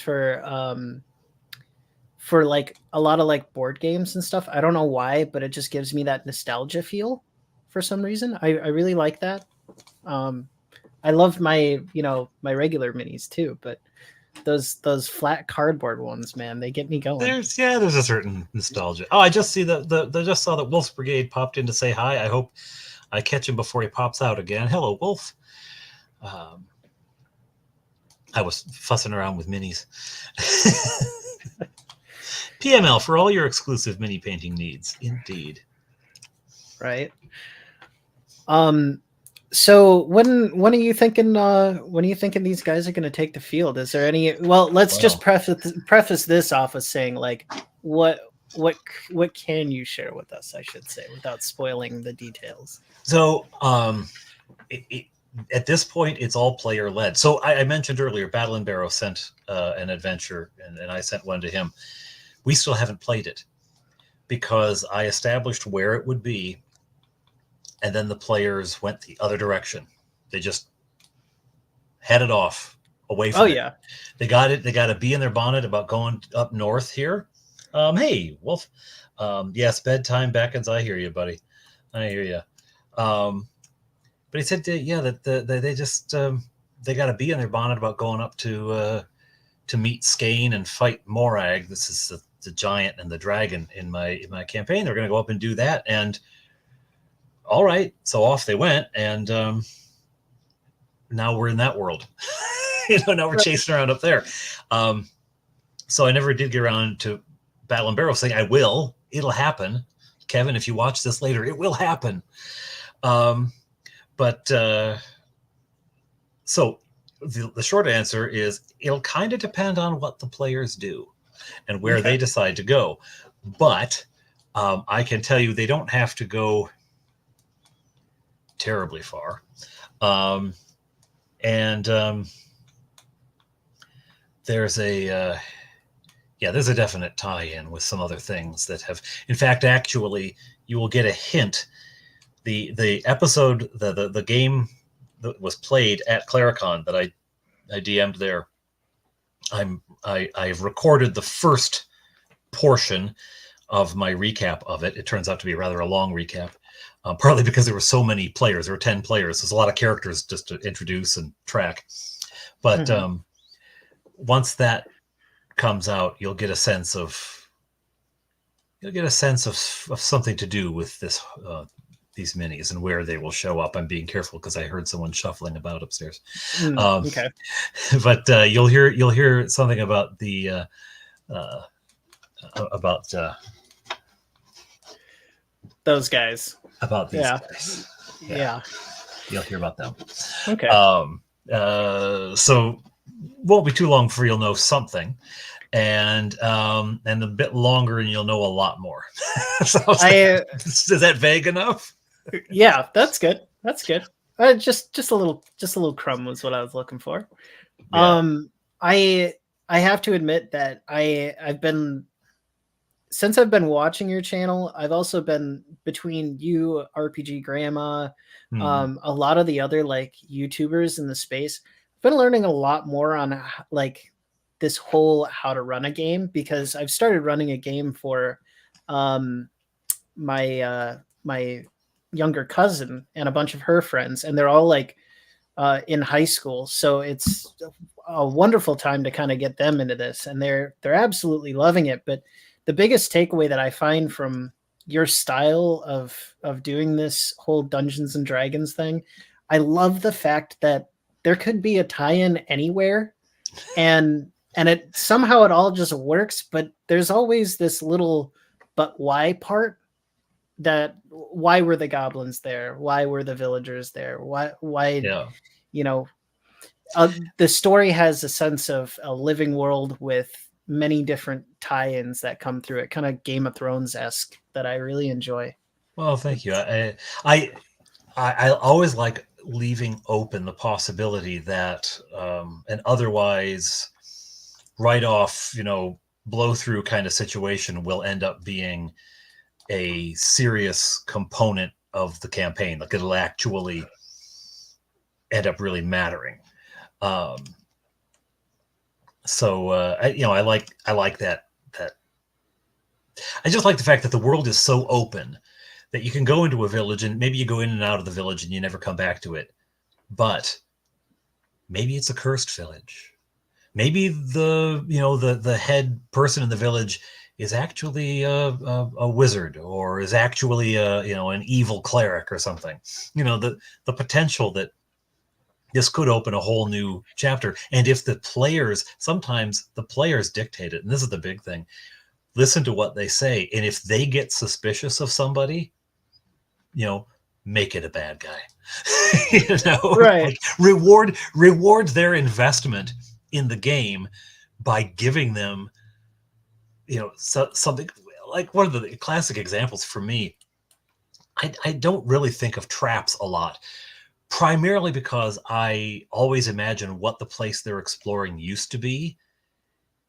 Speaker 2: for like a lot of like board games and stuff. I don't know why, but it just gives me that nostalgia feel for some reason. I really like that. I love my regular minis too, but those flat cardboard ones, man, they get me going.
Speaker 1: There's a certain nostalgia. Oh, I just see I just saw that Wolf's Brigade popped in to say hi. I hope I catch him before he pops out again. Hello, Wolf. I was fussing around with minis. PML for all your exclusive mini painting needs. Indeed.
Speaker 2: Right. So when are you thinking these guys are going to take the field? Is there any? Well, let's just preface this off with saying, like, what can you share with us, I should say, without spoiling the details.
Speaker 1: So at this point, it's all player led. So I mentioned earlier, Battle and Barrow sent an adventure, and I sent one to him. We still haven't played it because I established where it would be, and then the players went the other direction. They just headed off away from it. Yeah. They got a bee in their bonnet about going up north here. Hey, Wolf. Yes, bedtime beckons. I hear you, buddy. I hear you. But he said, that they just they got a bee in their bonnet about going up to meet Skane and fight Morag. This is the giant and the dragon in my campaign. They're going to go up and do that. And all right, so off they went, and now we're in that world. Now we're chasing around up there. So I never did get around to Battle and Barrow saying, I will. It'll happen. Kevin, if you watch this later, it will happen. So the short answer is it'll kind of depend on what the players do and where they decide to go. But I can tell you they don't have to go terribly far. Um, and there's a there's a definite tie-in with some other things that have, in fact, actually, you will get a hint. The episode, the game that was played at Claricon that I DM'd there, I've recorded the first portion of my recap of it. It turns out to be rather a long recap, partly because there were so many players. There were 10 players. There's a lot of characters just to introduce and track. But once that comes out, you'll get a sense of something to do with this these minis and where they will show up. I'm being careful because I heard someone shuffling about upstairs.
Speaker 2: Okay.
Speaker 1: But you'll hear something about the about
Speaker 2: those guys.
Speaker 1: About these guys.
Speaker 2: Yeah.
Speaker 1: You'll hear about them.
Speaker 2: Okay.
Speaker 1: So won't be too long before you'll know something. And a bit longer and you'll know a lot more. So is that vague enough?
Speaker 2: Yeah, that's good. That's good. Just a little crumb was what I was looking for. Yeah. I have to admit that I've been, since I've been watching your channel, I've also been, between you, RPG Grandma, a lot of the other like YouTubers in the space, I've been learning a lot more on like this whole how to run a game, because I've started running a game for my younger cousin and a bunch of her friends, and they're all like in high school. So it's a wonderful time to kind of get them into this, and they're absolutely loving it. But the biggest takeaway that I find from your style of doing this whole Dungeons and Dragons thing, I love the fact that there could be a tie-in anywhere, and it somehow it all just works, but there's always this little but why part. That why were the goblins there? Why were the villagers there? Why you know, the story has a sense of a living world with many different tie-ins that come through it, kind of Game of Thrones-esque, that I really enjoy.
Speaker 1: Well, thank you. I always like leaving open the possibility that an otherwise right off, blow through kind of situation will end up being a serious component of the campaign. Like it'll actually end up really mattering. So I like that. I just like the fact that the world is so open that you can go into a village and maybe you go in and out of the village and you never come back to it. But maybe it's a cursed village. Maybe the head person in the village is actually a wizard, or is actually an evil cleric or something. The potential that this could open a whole new chapter. And if sometimes the players dictate it, and this is the big thing, listen to what they say. And if they get suspicious of somebody, make it a bad guy.
Speaker 2: Right.
Speaker 1: Like reward their investment in the game by giving them something. Like one of the classic examples for me, I don't really think of traps a lot, primarily because I always imagine what the place they're exploring used to be.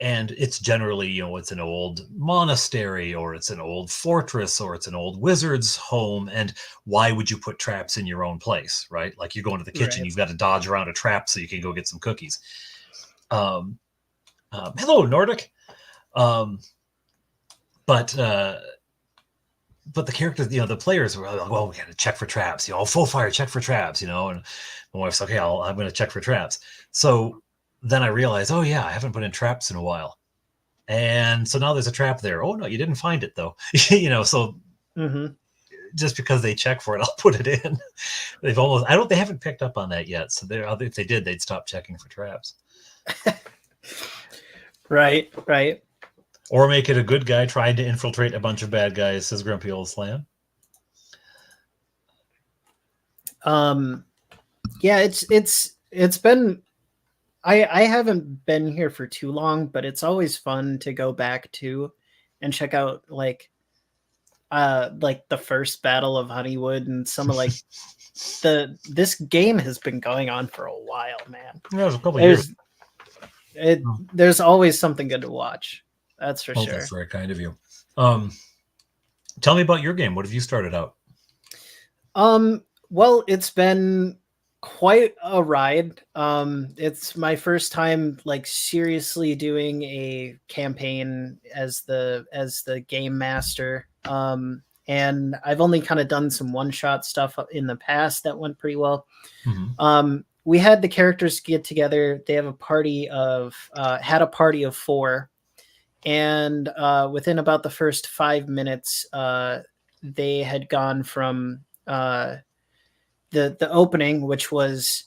Speaker 1: And it's generally, it's an old monastery, or it's an old fortress, or it's an old wizard's home. And why would you put traps in your own place, right? Like you go into the kitchen, You've got to dodge around a trap so you can go get some cookies. Hello, Nordic. But the characters, the players were like, well, we got to check for traps, full fire, check for traps, and my wife's like, okay, I'm going to check for traps. So then I realized, oh yeah, I haven't put in traps in a while. And so now there's a trap there. Oh no, you didn't find it though. So just because they check for it, I'll put it in. They haven't picked up on that yet. So if they did, they'd stop checking for traps.
Speaker 2: Right.
Speaker 1: Or make it a good guy trying to infiltrate a bunch of bad guys, says Grumpy Old Slam.
Speaker 2: Yeah, it's been, I haven't been here for too long, but it's always fun to go back to and check out like like the first Battle of Honeywood and some of like this game has been going on for a while, man.
Speaker 1: Yeah, it was a couple years.
Speaker 2: There's always something good to watch. That's for sure.
Speaker 1: That's very kind of you. Tell me about your game. What have you started out?
Speaker 2: Well, it's been quite a ride. It's my first time like seriously doing a campaign as the game master. And I've only kind of done some one-shot stuff in the past that went pretty well.
Speaker 1: Mm-hmm.
Speaker 2: We had the characters get together. They have a party of had a party of 4, and within about the first 5 minutes, they had gone from the opening, which was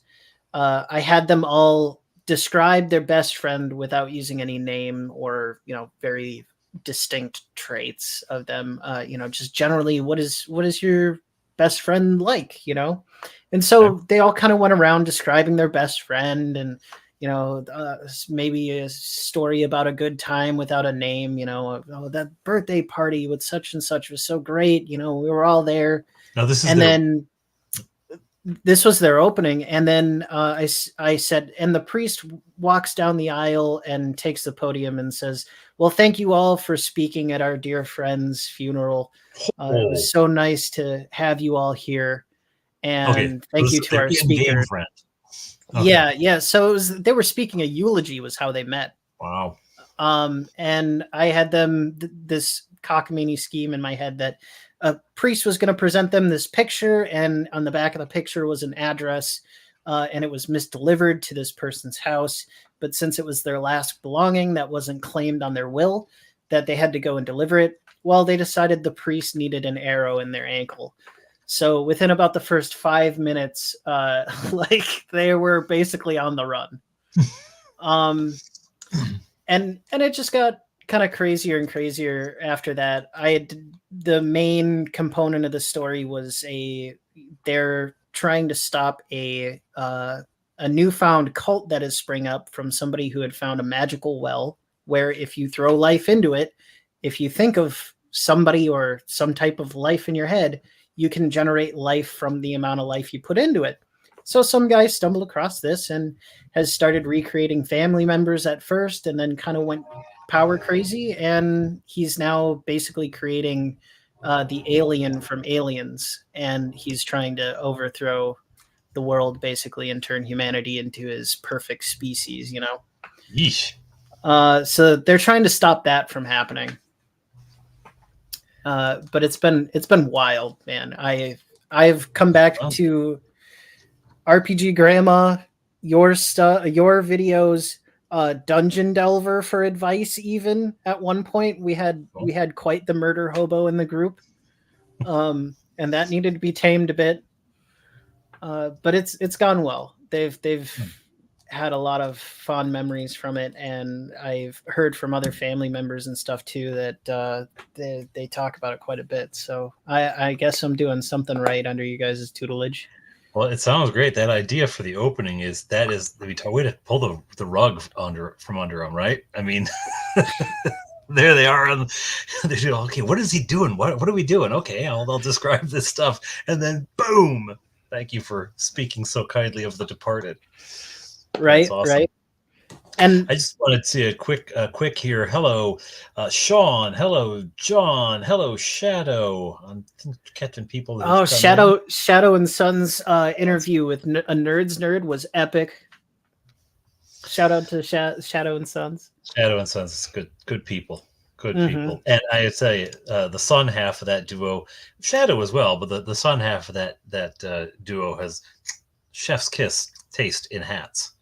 Speaker 2: I had them all describe their best friend without using any name or very distinct traits of them. Just generally, what is your best friend like? And so they all kind of went around describing their best friend and maybe a story about a good time without a name. Oh, that birthday party with such and such was so great. We were all there.
Speaker 1: Now this is
Speaker 2: then this was their opening, and then I said, and the priest walks down the aisle and takes the podium and says, "Well, thank you all for speaking at our dear friend's funeral. It was so nice to have you all here, and thank you to our speaker." Okay. Yeah. So they were speaking a eulogy, was how they met.
Speaker 1: Wow.
Speaker 2: And I had them this cockamamie scheme in my head that a priest was going to present them this picture, and on the back of the picture was an address, and it was misdelivered to this person's house. But since it was their last belonging that wasn't claimed on their will, that they had to go and deliver it, well, they decided the priest needed an arrow in their ankle. So within about the first 5 minutes, like they were basically on the run. And it just got kind of crazier and crazier after that. The main component of the story was they're trying to stop a newfound cult that has spring up from somebody who had found a magical well where if you throw life into it, if you think of somebody or some type of life in your head, you can generate life from the amount of life you put into it. So some guy stumbled across this and has started recreating family members at first and then kind of went power crazy, and he's now basically creating the alien from Aliens, and he's trying to overthrow the world basically and turn humanity into his perfect species.
Speaker 1: Yeesh.
Speaker 2: So they're trying to stop that from happening. But it's been wild, man. I've come back to RPG Grandma, your videos, Dungeon Delver for advice. Even at one point, we had quite the murder hobo in the group, and that needed to be tamed a bit. But it's gone well. They've had a lot of fond memories from it, and I've heard from other family members and stuff too that they talk about it quite a bit. So I guess I'm doing something right under you guys' tutelage.
Speaker 1: Well, it sounds great. That idea for the opening is the way to pull the rug from under them, right? I mean, there they are, and they do. Okay, what is he doing? What are we doing? Okay, I'll describe this stuff, and then boom! Thank you for speaking so kindly of the departed.
Speaker 2: Right, awesome. Right. And
Speaker 1: I just wanted to see a quick here. Hello, Sean. Hello, John. Hello, Shadow. I'm catching people.
Speaker 2: Oh, Shadow and Sons interview with a Nerd's Nerd was epic. Shout out to Shadow and Sons.
Speaker 1: Shadow and Sons, good people. Good people. And I would say the son half of that duo, Shadow as well, but the son half of that duo has chef's kiss taste in hats.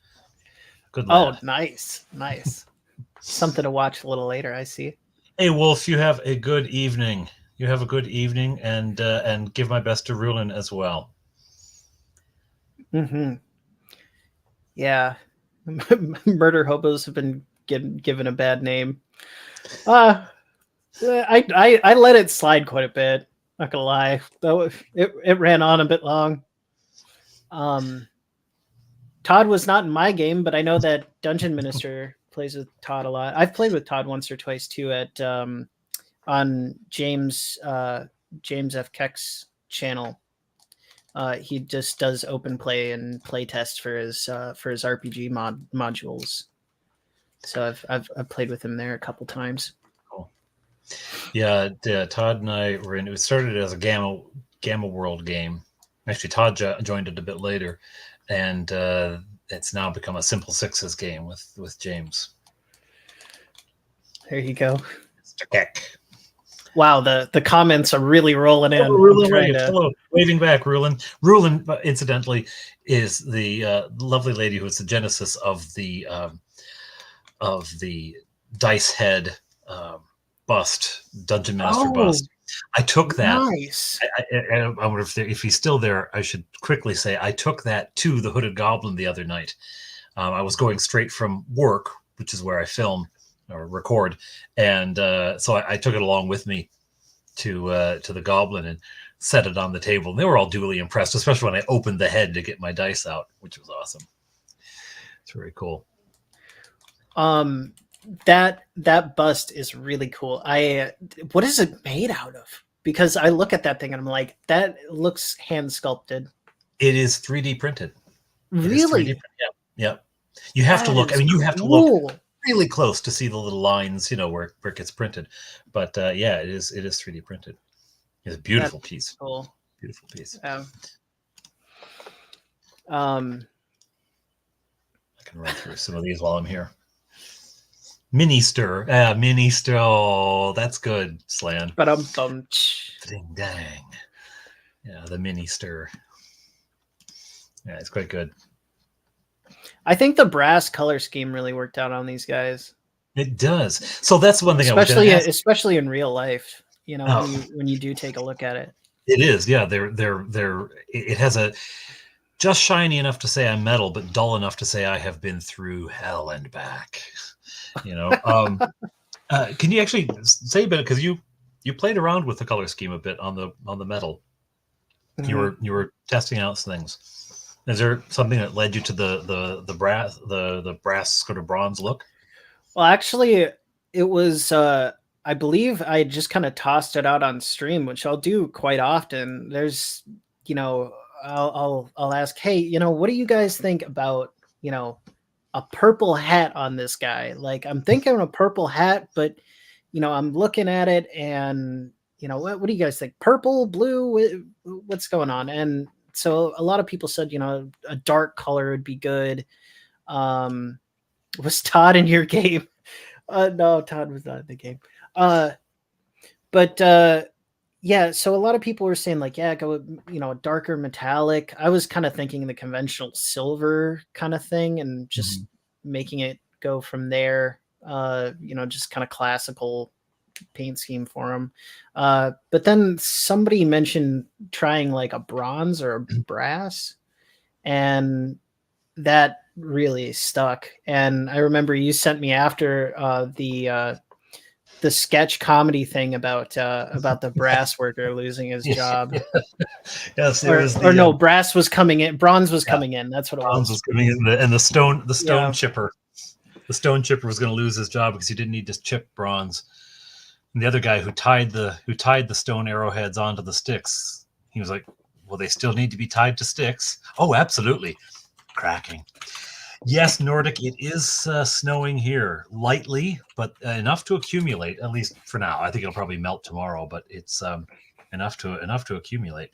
Speaker 1: Good lad.
Speaker 2: Oh, nice. Something to watch a little later, I see.
Speaker 1: Hey, Wolf, you have a good evening. And give my best to Rulin as well.
Speaker 2: Mm-hmm. Yeah. Murder hobos have been given a bad name. I let it slide quite a bit. Not gonna lie, though it ran on a bit long. Todd was not in my game, but I know that Dungeon Minister plays with Todd a lot. I've played with Todd once or twice too at on James James F. Keck's channel. He just does open play and play tests for his RPG modules. So I've played with him there a couple times.
Speaker 1: Cool. Yeah, Todd and I were in. It started as a Gamma World game. Actually, Todd joined it a bit later, and it's now become a Simple Sixes game with James.
Speaker 2: There you go.
Speaker 1: Mr. Keck.
Speaker 2: Wow, the comments are really rolling in.
Speaker 1: Hello, waving back, Rulin. Rulin, incidentally, is the lovely lady who is the genesis of the Dice Head bust, Dungeon Master bust. I took that.
Speaker 2: Nice.
Speaker 1: I wonder if he's still there. I should quickly say I took that to the Hooded Goblin the other night. I was going straight from work, which is where I film or record, and so I took it along with me to the Goblin and set it on the table. And they were all duly impressed, especially when I opened the head to get my dice out, which was awesome. It's very cool.
Speaker 2: That bust is really cool. What is it made out of? Because I look at that thing and I'm like, that looks hand sculpted.
Speaker 1: It is 3D printed.
Speaker 2: Really?
Speaker 1: 3D yeah. You have to look. I mean, you have to look really close to see the little lines, where it gets printed. But yeah, it is 3D printed. It's a beautiful piece.
Speaker 2: Cool.
Speaker 1: Beautiful piece.
Speaker 2: I
Speaker 1: can run through some of these while I'm here. Minister. Minister. Oh, that's good, Slan. Ding dang. Yeah, the Minister. Yeah, it's quite good.
Speaker 2: I think the brass color scheme really worked out on these guys.
Speaker 1: It does. So that's one thing,
Speaker 2: especially in real life. When you do take a look at it.
Speaker 1: It is, yeah. It has a just shiny enough to say I'm metal, but dull enough to say I have been through hell and back. Can you actually say a bit, because you played around with the color scheme a bit on the metal. Mm-hmm. You were testing out things. Is there something that led you to the brass sort of bronze look?
Speaker 2: Well, actually, it was. I believe I just kind of tossed it out on stream, which I'll do quite often. There's, I'll ask, hey, what do you guys think about, a purple hat on this guy? Like, I'm thinking a purple hat, but, I'm looking at it and, what do you guys think? Purple, blue, what's going on? And so a lot of people said, a dark color would be good. Was Todd in your game? No, Todd was not in the game. Yeah, so a lot of people were saying like, yeah, go, a darker metallic. I was kind of thinking the conventional silver kind of thing and just making it go from there. Just kind of classical paint scheme for him. But then somebody mentioned trying like a bronze or a brass, and that really stuck. And I remember you sent me after the sketch comedy thing about the brass worker losing his job.
Speaker 1: Yes,
Speaker 2: no, brass was coming in. Bronze was coming in. That's what it was.
Speaker 1: Bronze was coming in, and the stone chipper. The stone chipper was going to lose his job because he didn't need to chip bronze. And the other guy who tied the stone arrowheads onto the sticks, he was like, "Well, they still need to be tied to sticks." Oh, absolutely, cracking. Yes, Nordic, it is snowing here, lightly, but enough to accumulate, at least for now. I think it'll probably melt tomorrow, but it's enough to accumulate.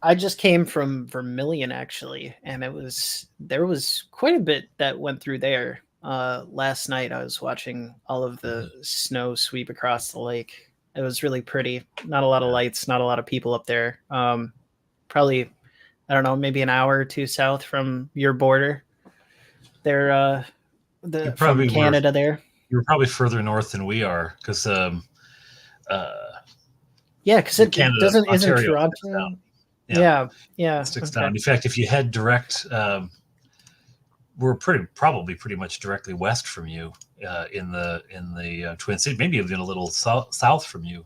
Speaker 2: I just came from Vermilion, actually, and there was quite a bit that went through there. Last night I was watching all of the snow sweep across the lake. It was really pretty. Not a lot of lights, not a lot of people up there. Probably, I don't know, maybe an hour or two south from your border. They're from Canada there.
Speaker 1: You're probably further north than we are, because
Speaker 2: because it isn't Toronto. Yeah.
Speaker 1: It sticks down. In fact, if you head direct, we're probably pretty much directly west from you in the Twin Cities, maybe even a little south from you,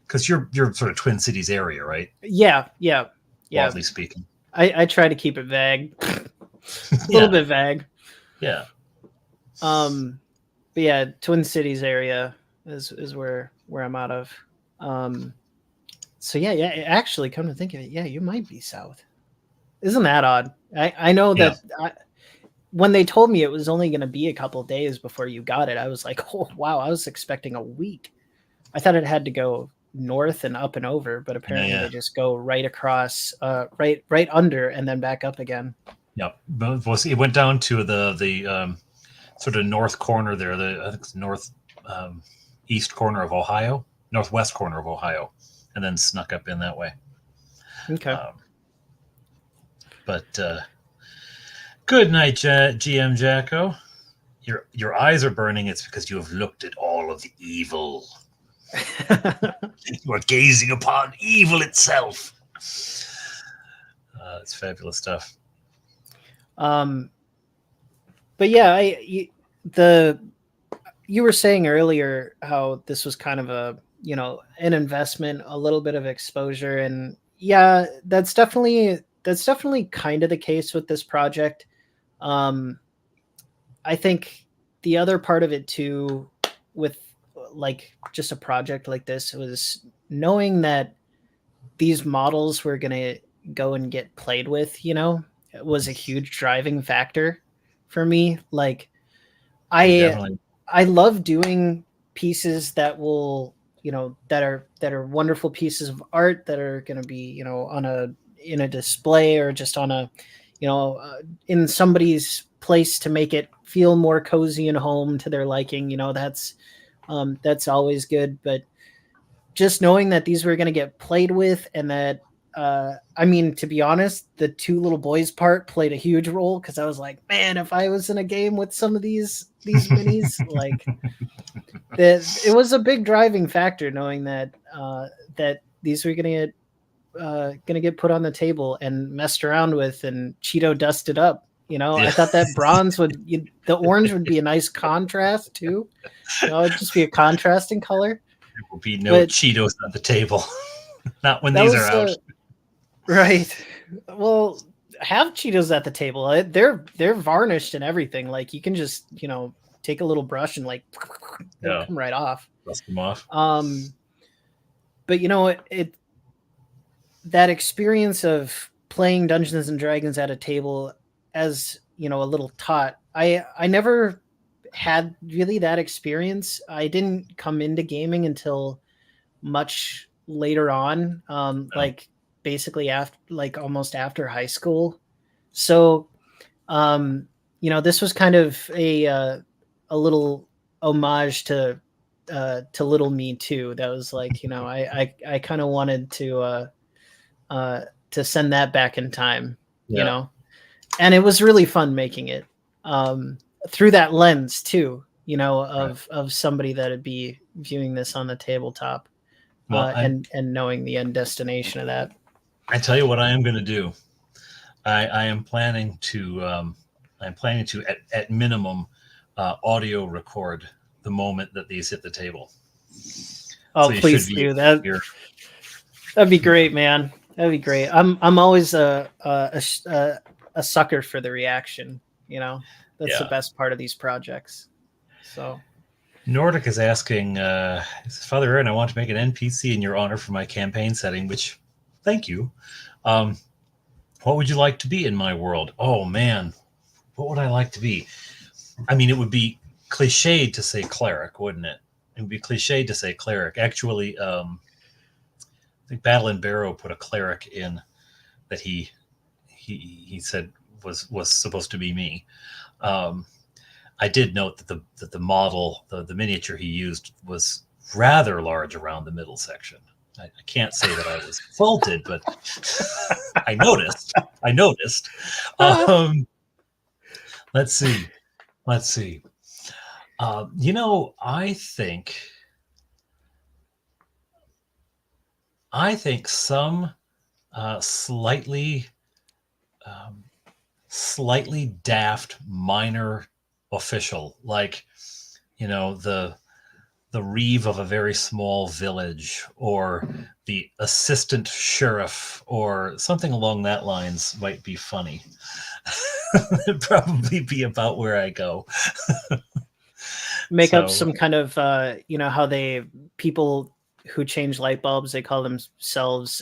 Speaker 1: because you're sort of Twin Cities area, right?
Speaker 2: Yeah.
Speaker 1: Broadly speaking,
Speaker 2: I try to keep it vague, a little bit vague.
Speaker 1: Yeah.
Speaker 2: But yeah, Twin Cities area. is where I'm out of. Um, so yeah. Actually, come to think of it, yeah, you might be south. Isn't that odd? I know
Speaker 1: Yeah.
Speaker 2: that when they told me it was only going to be a couple days before you got it, I was like, oh wow, I was expecting a week. I thought it had to go north and up and over, but
Speaker 1: Yeah.
Speaker 2: apparently
Speaker 1: Yeah.
Speaker 2: they just go right across, right under, and then back up again.
Speaker 1: Yeah. But it went down to the sort of north corner there. I think it's north east corner of Ohio, northwest corner of Ohio, and then snuck up in that way.
Speaker 2: Okay.
Speaker 1: But good night, GM Jacko. Your eyes are burning. It's because you have looked at all of the evil. You are gazing upon evil itself. It's fabulous stuff.
Speaker 2: But yeah, you were saying earlier how this was kind of a an investment, a little bit of exposure, and yeah, that's definitely kind of the case with this project. I think the other part of it too, with like just a project like this, was knowing that these models were going to go and get played with, it was a huge driving factor for me. Like
Speaker 1: Definitely.
Speaker 2: I love doing pieces that will, that are wonderful pieces of art that are going to be, in a display, or just on a, in somebody's place to make it feel more cozy and home to their liking. That's always good. But just knowing that these were going to get played with, and that I mean, to be honest, the two little boys part played a huge role, because I was like, man, if I was in a game with some of these minis, like that, it was a big driving factor knowing that that these were going to get put on the table and messed around with and Cheeto dusted up.
Speaker 1: Yeah.
Speaker 2: I thought that bronze the orange would be a nice contrast too. It'd just be a contrasting color.
Speaker 1: There will be no Cheetos at the table. Not when these are out.
Speaker 2: Right. Well, have Cheetos at the table. They're varnished and everything. Like, you can just, take a little brush and like they'll come right off.
Speaker 1: Dust them off.
Speaker 2: But that experience of playing Dungeons and Dragons at a table as, a little tot, I never had really that experience. I didn't come into gaming until much later on, like basically after, like almost after high school. So, this was kind of a little homage to little me too. That was like, I kind of wanted to send that back in time, and it was really fun making it through that lens too, of somebody that would be viewing this on the tabletop. Well, and knowing the end destination of that.
Speaker 1: I tell you what I am going to do. I am planning to at minimum audio record the moment that these hit the table.
Speaker 2: Oh, so please do that. That'd be great, man. That'd be great. I'm always a sucker for the reaction. That's the best part of these projects. So.
Speaker 1: Nordic is asking, Father Aaron, I want to make an NPC in your honor for my campaign setting, which, thank you. What would you like to be in my world? Oh, man. What would I like to be? I mean, it would be cliched to say cleric, wouldn't it? It would be cliched to say cleric. Actually, I think Battle and Barrow put a cleric in that he said was supposed to be me. I did note that the model, the miniature he used, was rather large around the middle section. I can't say that I was faulted, but I noticed. Let's see. I think some slightly daft minor official, like the reeve of a very small village, or the assistant sheriff, or something along that lines might be funny. It'd probably be about where I go.
Speaker 2: make up
Speaker 1: So
Speaker 2: some kind of how people who change light bulbs, they call themselves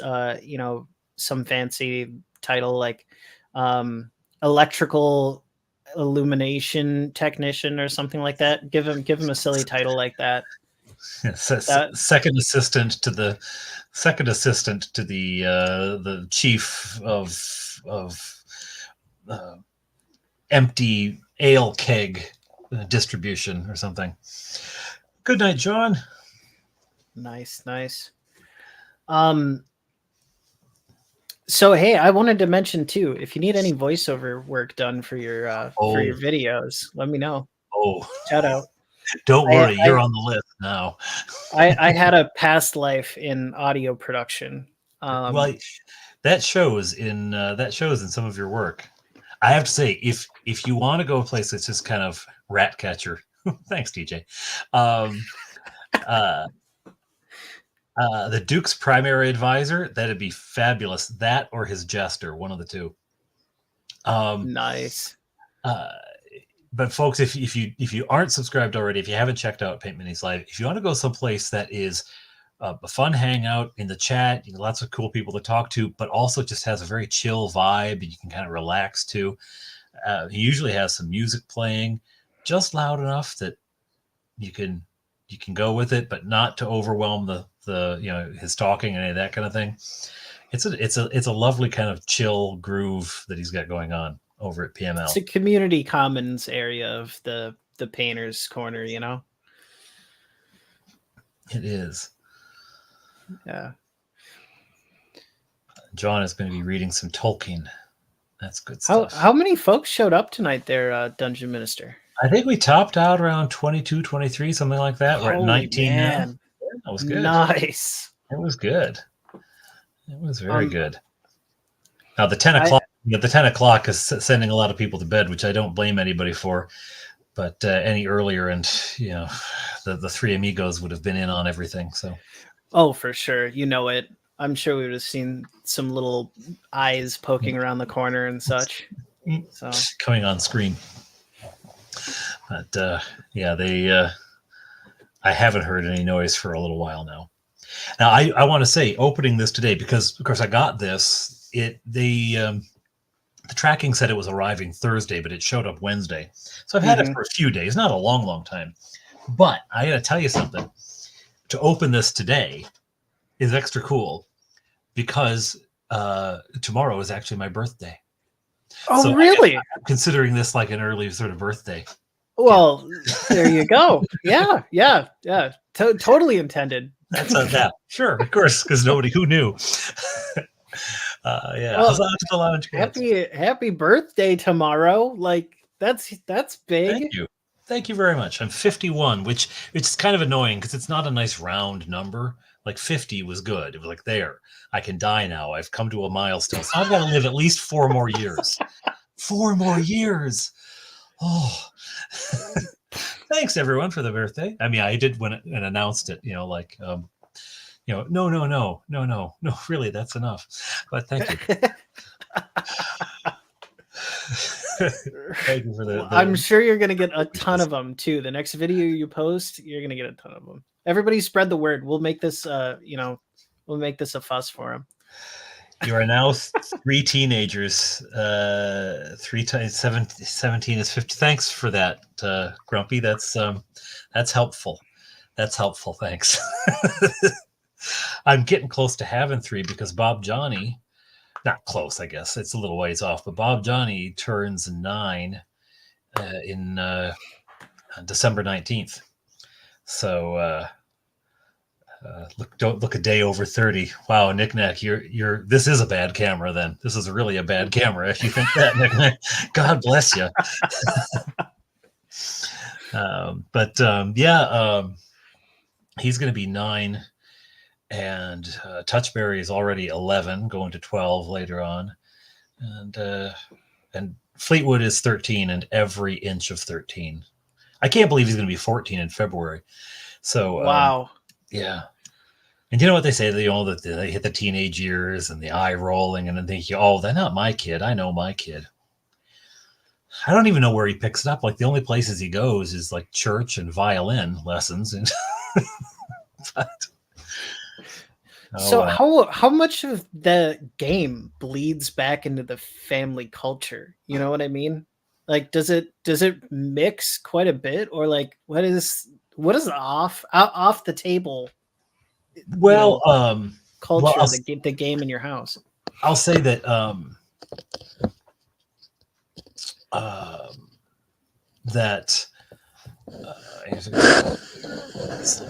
Speaker 2: some fancy title like electrical illumination technician or something like that. Give him a silly title like that.
Speaker 1: second assistant to the the chief of empty ale keg distribution or something. Good night, John.
Speaker 2: Nice. So hey, I wanted to mention too, if you need any voiceover work done for your videos, let me know.
Speaker 1: Oh,
Speaker 2: Shout out.
Speaker 1: Don't worry, you're on the list now.
Speaker 2: I had a past life in audio production.
Speaker 1: Well, that shows in some of your work. I have to say, if you want to go a place that's just kind of rat catcher, thanks, DJ. The Duke's primary advisor, that'd be fabulous. That or his jester, one of the two.
Speaker 2: Nice.
Speaker 1: But folks, if you aren't subscribed already, if you haven't checked out Paint Minis Live, if you want to go someplace that is a fun hangout in the chat, lots of cool people to talk to, but also just has a very chill vibe and you can kind of relax too. He usually has some music playing, just loud enough that you can go with it, but not to overwhelm the his talking and any of that kind of thing. It's a lovely kind of chill groove that he's got going on over at PML.
Speaker 2: It's a community commons area of the painter's corner,
Speaker 1: It is.
Speaker 2: Yeah.
Speaker 1: John is going to be reading some Tolkien. That's good stuff.
Speaker 2: How many folks showed up tonight there, Dungeon Minister?
Speaker 1: I think we topped out around 22, 23, something like that. We're at 19 now.
Speaker 2: Yeah,
Speaker 1: that was good.
Speaker 2: Nice.
Speaker 1: It was good. It was very good. Now the 10 o'clock. The 10 o'clock is sending a lot of people to bed, which I don't blame anybody for. But any earlier, and the three amigos would have been in on everything. So,
Speaker 2: oh, for sure, it. I'm sure we would have seen some little eyes poking around the corner and such. So
Speaker 1: coming on screen. But they. I haven't heard any noise for a little while now. Now I want to say, opening this today, because of course I got this. The tracking said it was arriving Thursday, but it showed up Wednesday. So I've had it for a few days, not a long, long time. But I got to tell you something. To open this today is extra cool because tomorrow is actually my birthday.
Speaker 2: Oh, so really?
Speaker 1: I'm considering this like an early sort of birthday.
Speaker 2: Well, there you go. Yeah. Totally intended.
Speaker 1: That's that. Sure, of course, because who knew?
Speaker 2: Well, happy birthday tomorrow. Like that's big.
Speaker 1: Thank you very much. I'm 51, which it's kind of annoying because it's not a nice round number. Like 50 was good. It was like, there, I can die now. I've come to a milestone. So I've got to live at least 4 more years. 4 more years. Oh, thanks everyone for the birthday. I mean, I did when and announced it, no, really, that's enough. But thank you. Thank you for the
Speaker 2: I'm sure you're going to get a ton of them too. The next video you post, you're going to get a ton of them. Everybody spread the word. We'll make this, we'll make this a fuss for them.
Speaker 1: You are now 3 teenagers. 3 times 17 is 50. Thanks for that, Grumpy. That's helpful. That's helpful. Thanks. I'm getting close to having 3 because Bob Johnny, not close, I guess. It's a little ways off, but Bob Johnny turns 9 in December 19th. So don't look a day over 30. Wow, Nick Nack, you're this is a bad camera then. This is really a bad camera if you think that, Nick Nack. God bless you. He's going to be 9, and Touchberry is already 11, going to 12 later on, and Fleetwood is 13, and every inch of 13. I can't believe he's going to be 14 in February. So
Speaker 2: wow.
Speaker 1: Yeah. And you know what they say, that they hit the teenage years and the eye rolling and then think, oh, they're not my kid. I know my kid. I don't even know where he picks it up. Like the only places he goes is like church and violin lessons. And but,
Speaker 2: So
Speaker 1: well.
Speaker 2: how much of the game bleeds back into the family culture? You know what I mean? Like does it mix quite a bit, or like what is off the table, you
Speaker 1: Well,
Speaker 2: know, culture
Speaker 1: I'll,
Speaker 2: of the game in your house?
Speaker 1: I'll say that um, that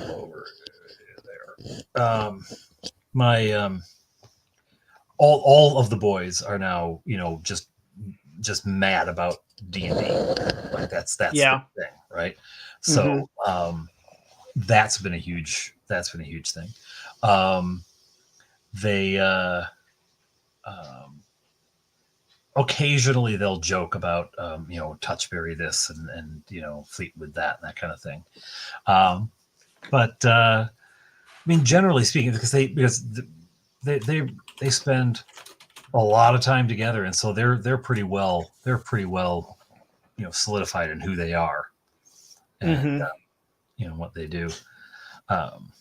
Speaker 1: over there. My all of the boys are now, just mad about D&D. Like that's the
Speaker 2: Yeah.
Speaker 1: thing, right?
Speaker 2: Mhm.
Speaker 1: So that's been a huge thing. Um, they um, occasionally they'll joke about touchberry this and Fleetwood that and that kind of thing. But I mean, generally speaking, because they spend a lot of time together, and so they're pretty well solidified in who they are and
Speaker 2: Mhm.
Speaker 1: what they do. Um,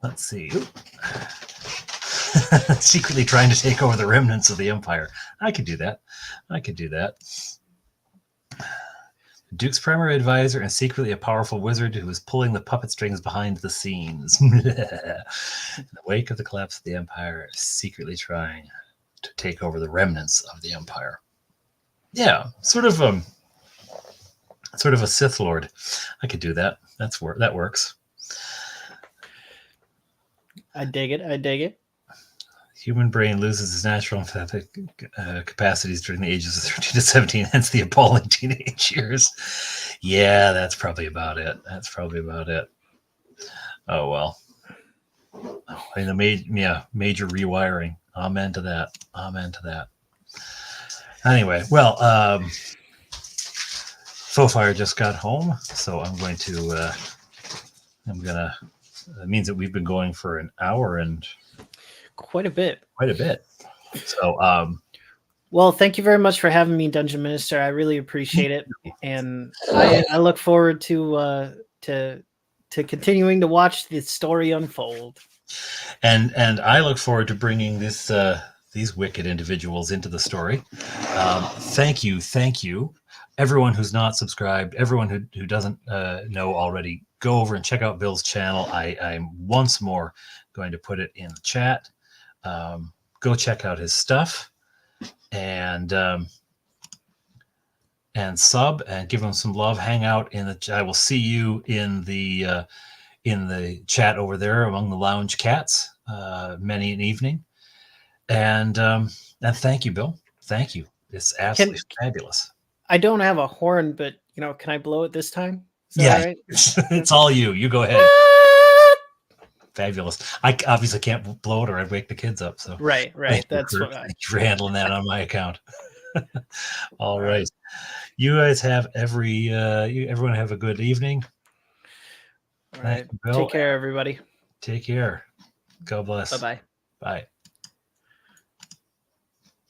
Speaker 1: let's see. Secretly trying to take over the remnants of the empire. I could do that. Duke's primary advisor and secretly a powerful wizard who is pulling the puppet strings behind the scenes. In the wake of the collapse of the empire, secretly trying to take over the remnants of the empire. Yeah, sort of a Sith Lord. I could do that. That works.
Speaker 2: I dig it.
Speaker 1: Human brain loses its natural empathic capacities during the ages of 13 to 17, hence the appalling teenage years. Yeah, that's probably about it. Oh, well. I mean, major rewiring. Amen to that. Anyway, well, Fofire just got home, so I'm gonna, that means that we've been going for an hour and
Speaker 2: Quite a bit.
Speaker 1: So,
Speaker 2: well, thank you very much for having me, Dungeon Minister. I really appreciate it, and I look forward to continuing to watch the story unfold.
Speaker 1: And I look forward to bringing these wicked individuals into the story. Thank you, everyone who's not subscribed, everyone who doesn't know already. Go over and check out Bill's channel. I'm once more going to put it in the chat. Go check out his stuff and sub and give him some love. Hang out in the. I will see you in the chat over there among the lounge cats many an evening. And thank you, Bill. Thank you. It's absolutely fabulous.
Speaker 2: I don't have a horn, but can I blow it this time? Is that
Speaker 1: Yeah,
Speaker 2: all right?
Speaker 1: It's all you. You go ahead. Fabulous. I obviously can't blow it or I'd wake the kids up. So
Speaker 2: right. That's what
Speaker 1: thank you for handling that on my account. All right. You guys have everyone have a good evening.
Speaker 2: All right. Take care, everybody.
Speaker 1: Take care. God bless.
Speaker 2: Bye-bye.
Speaker 1: Bye.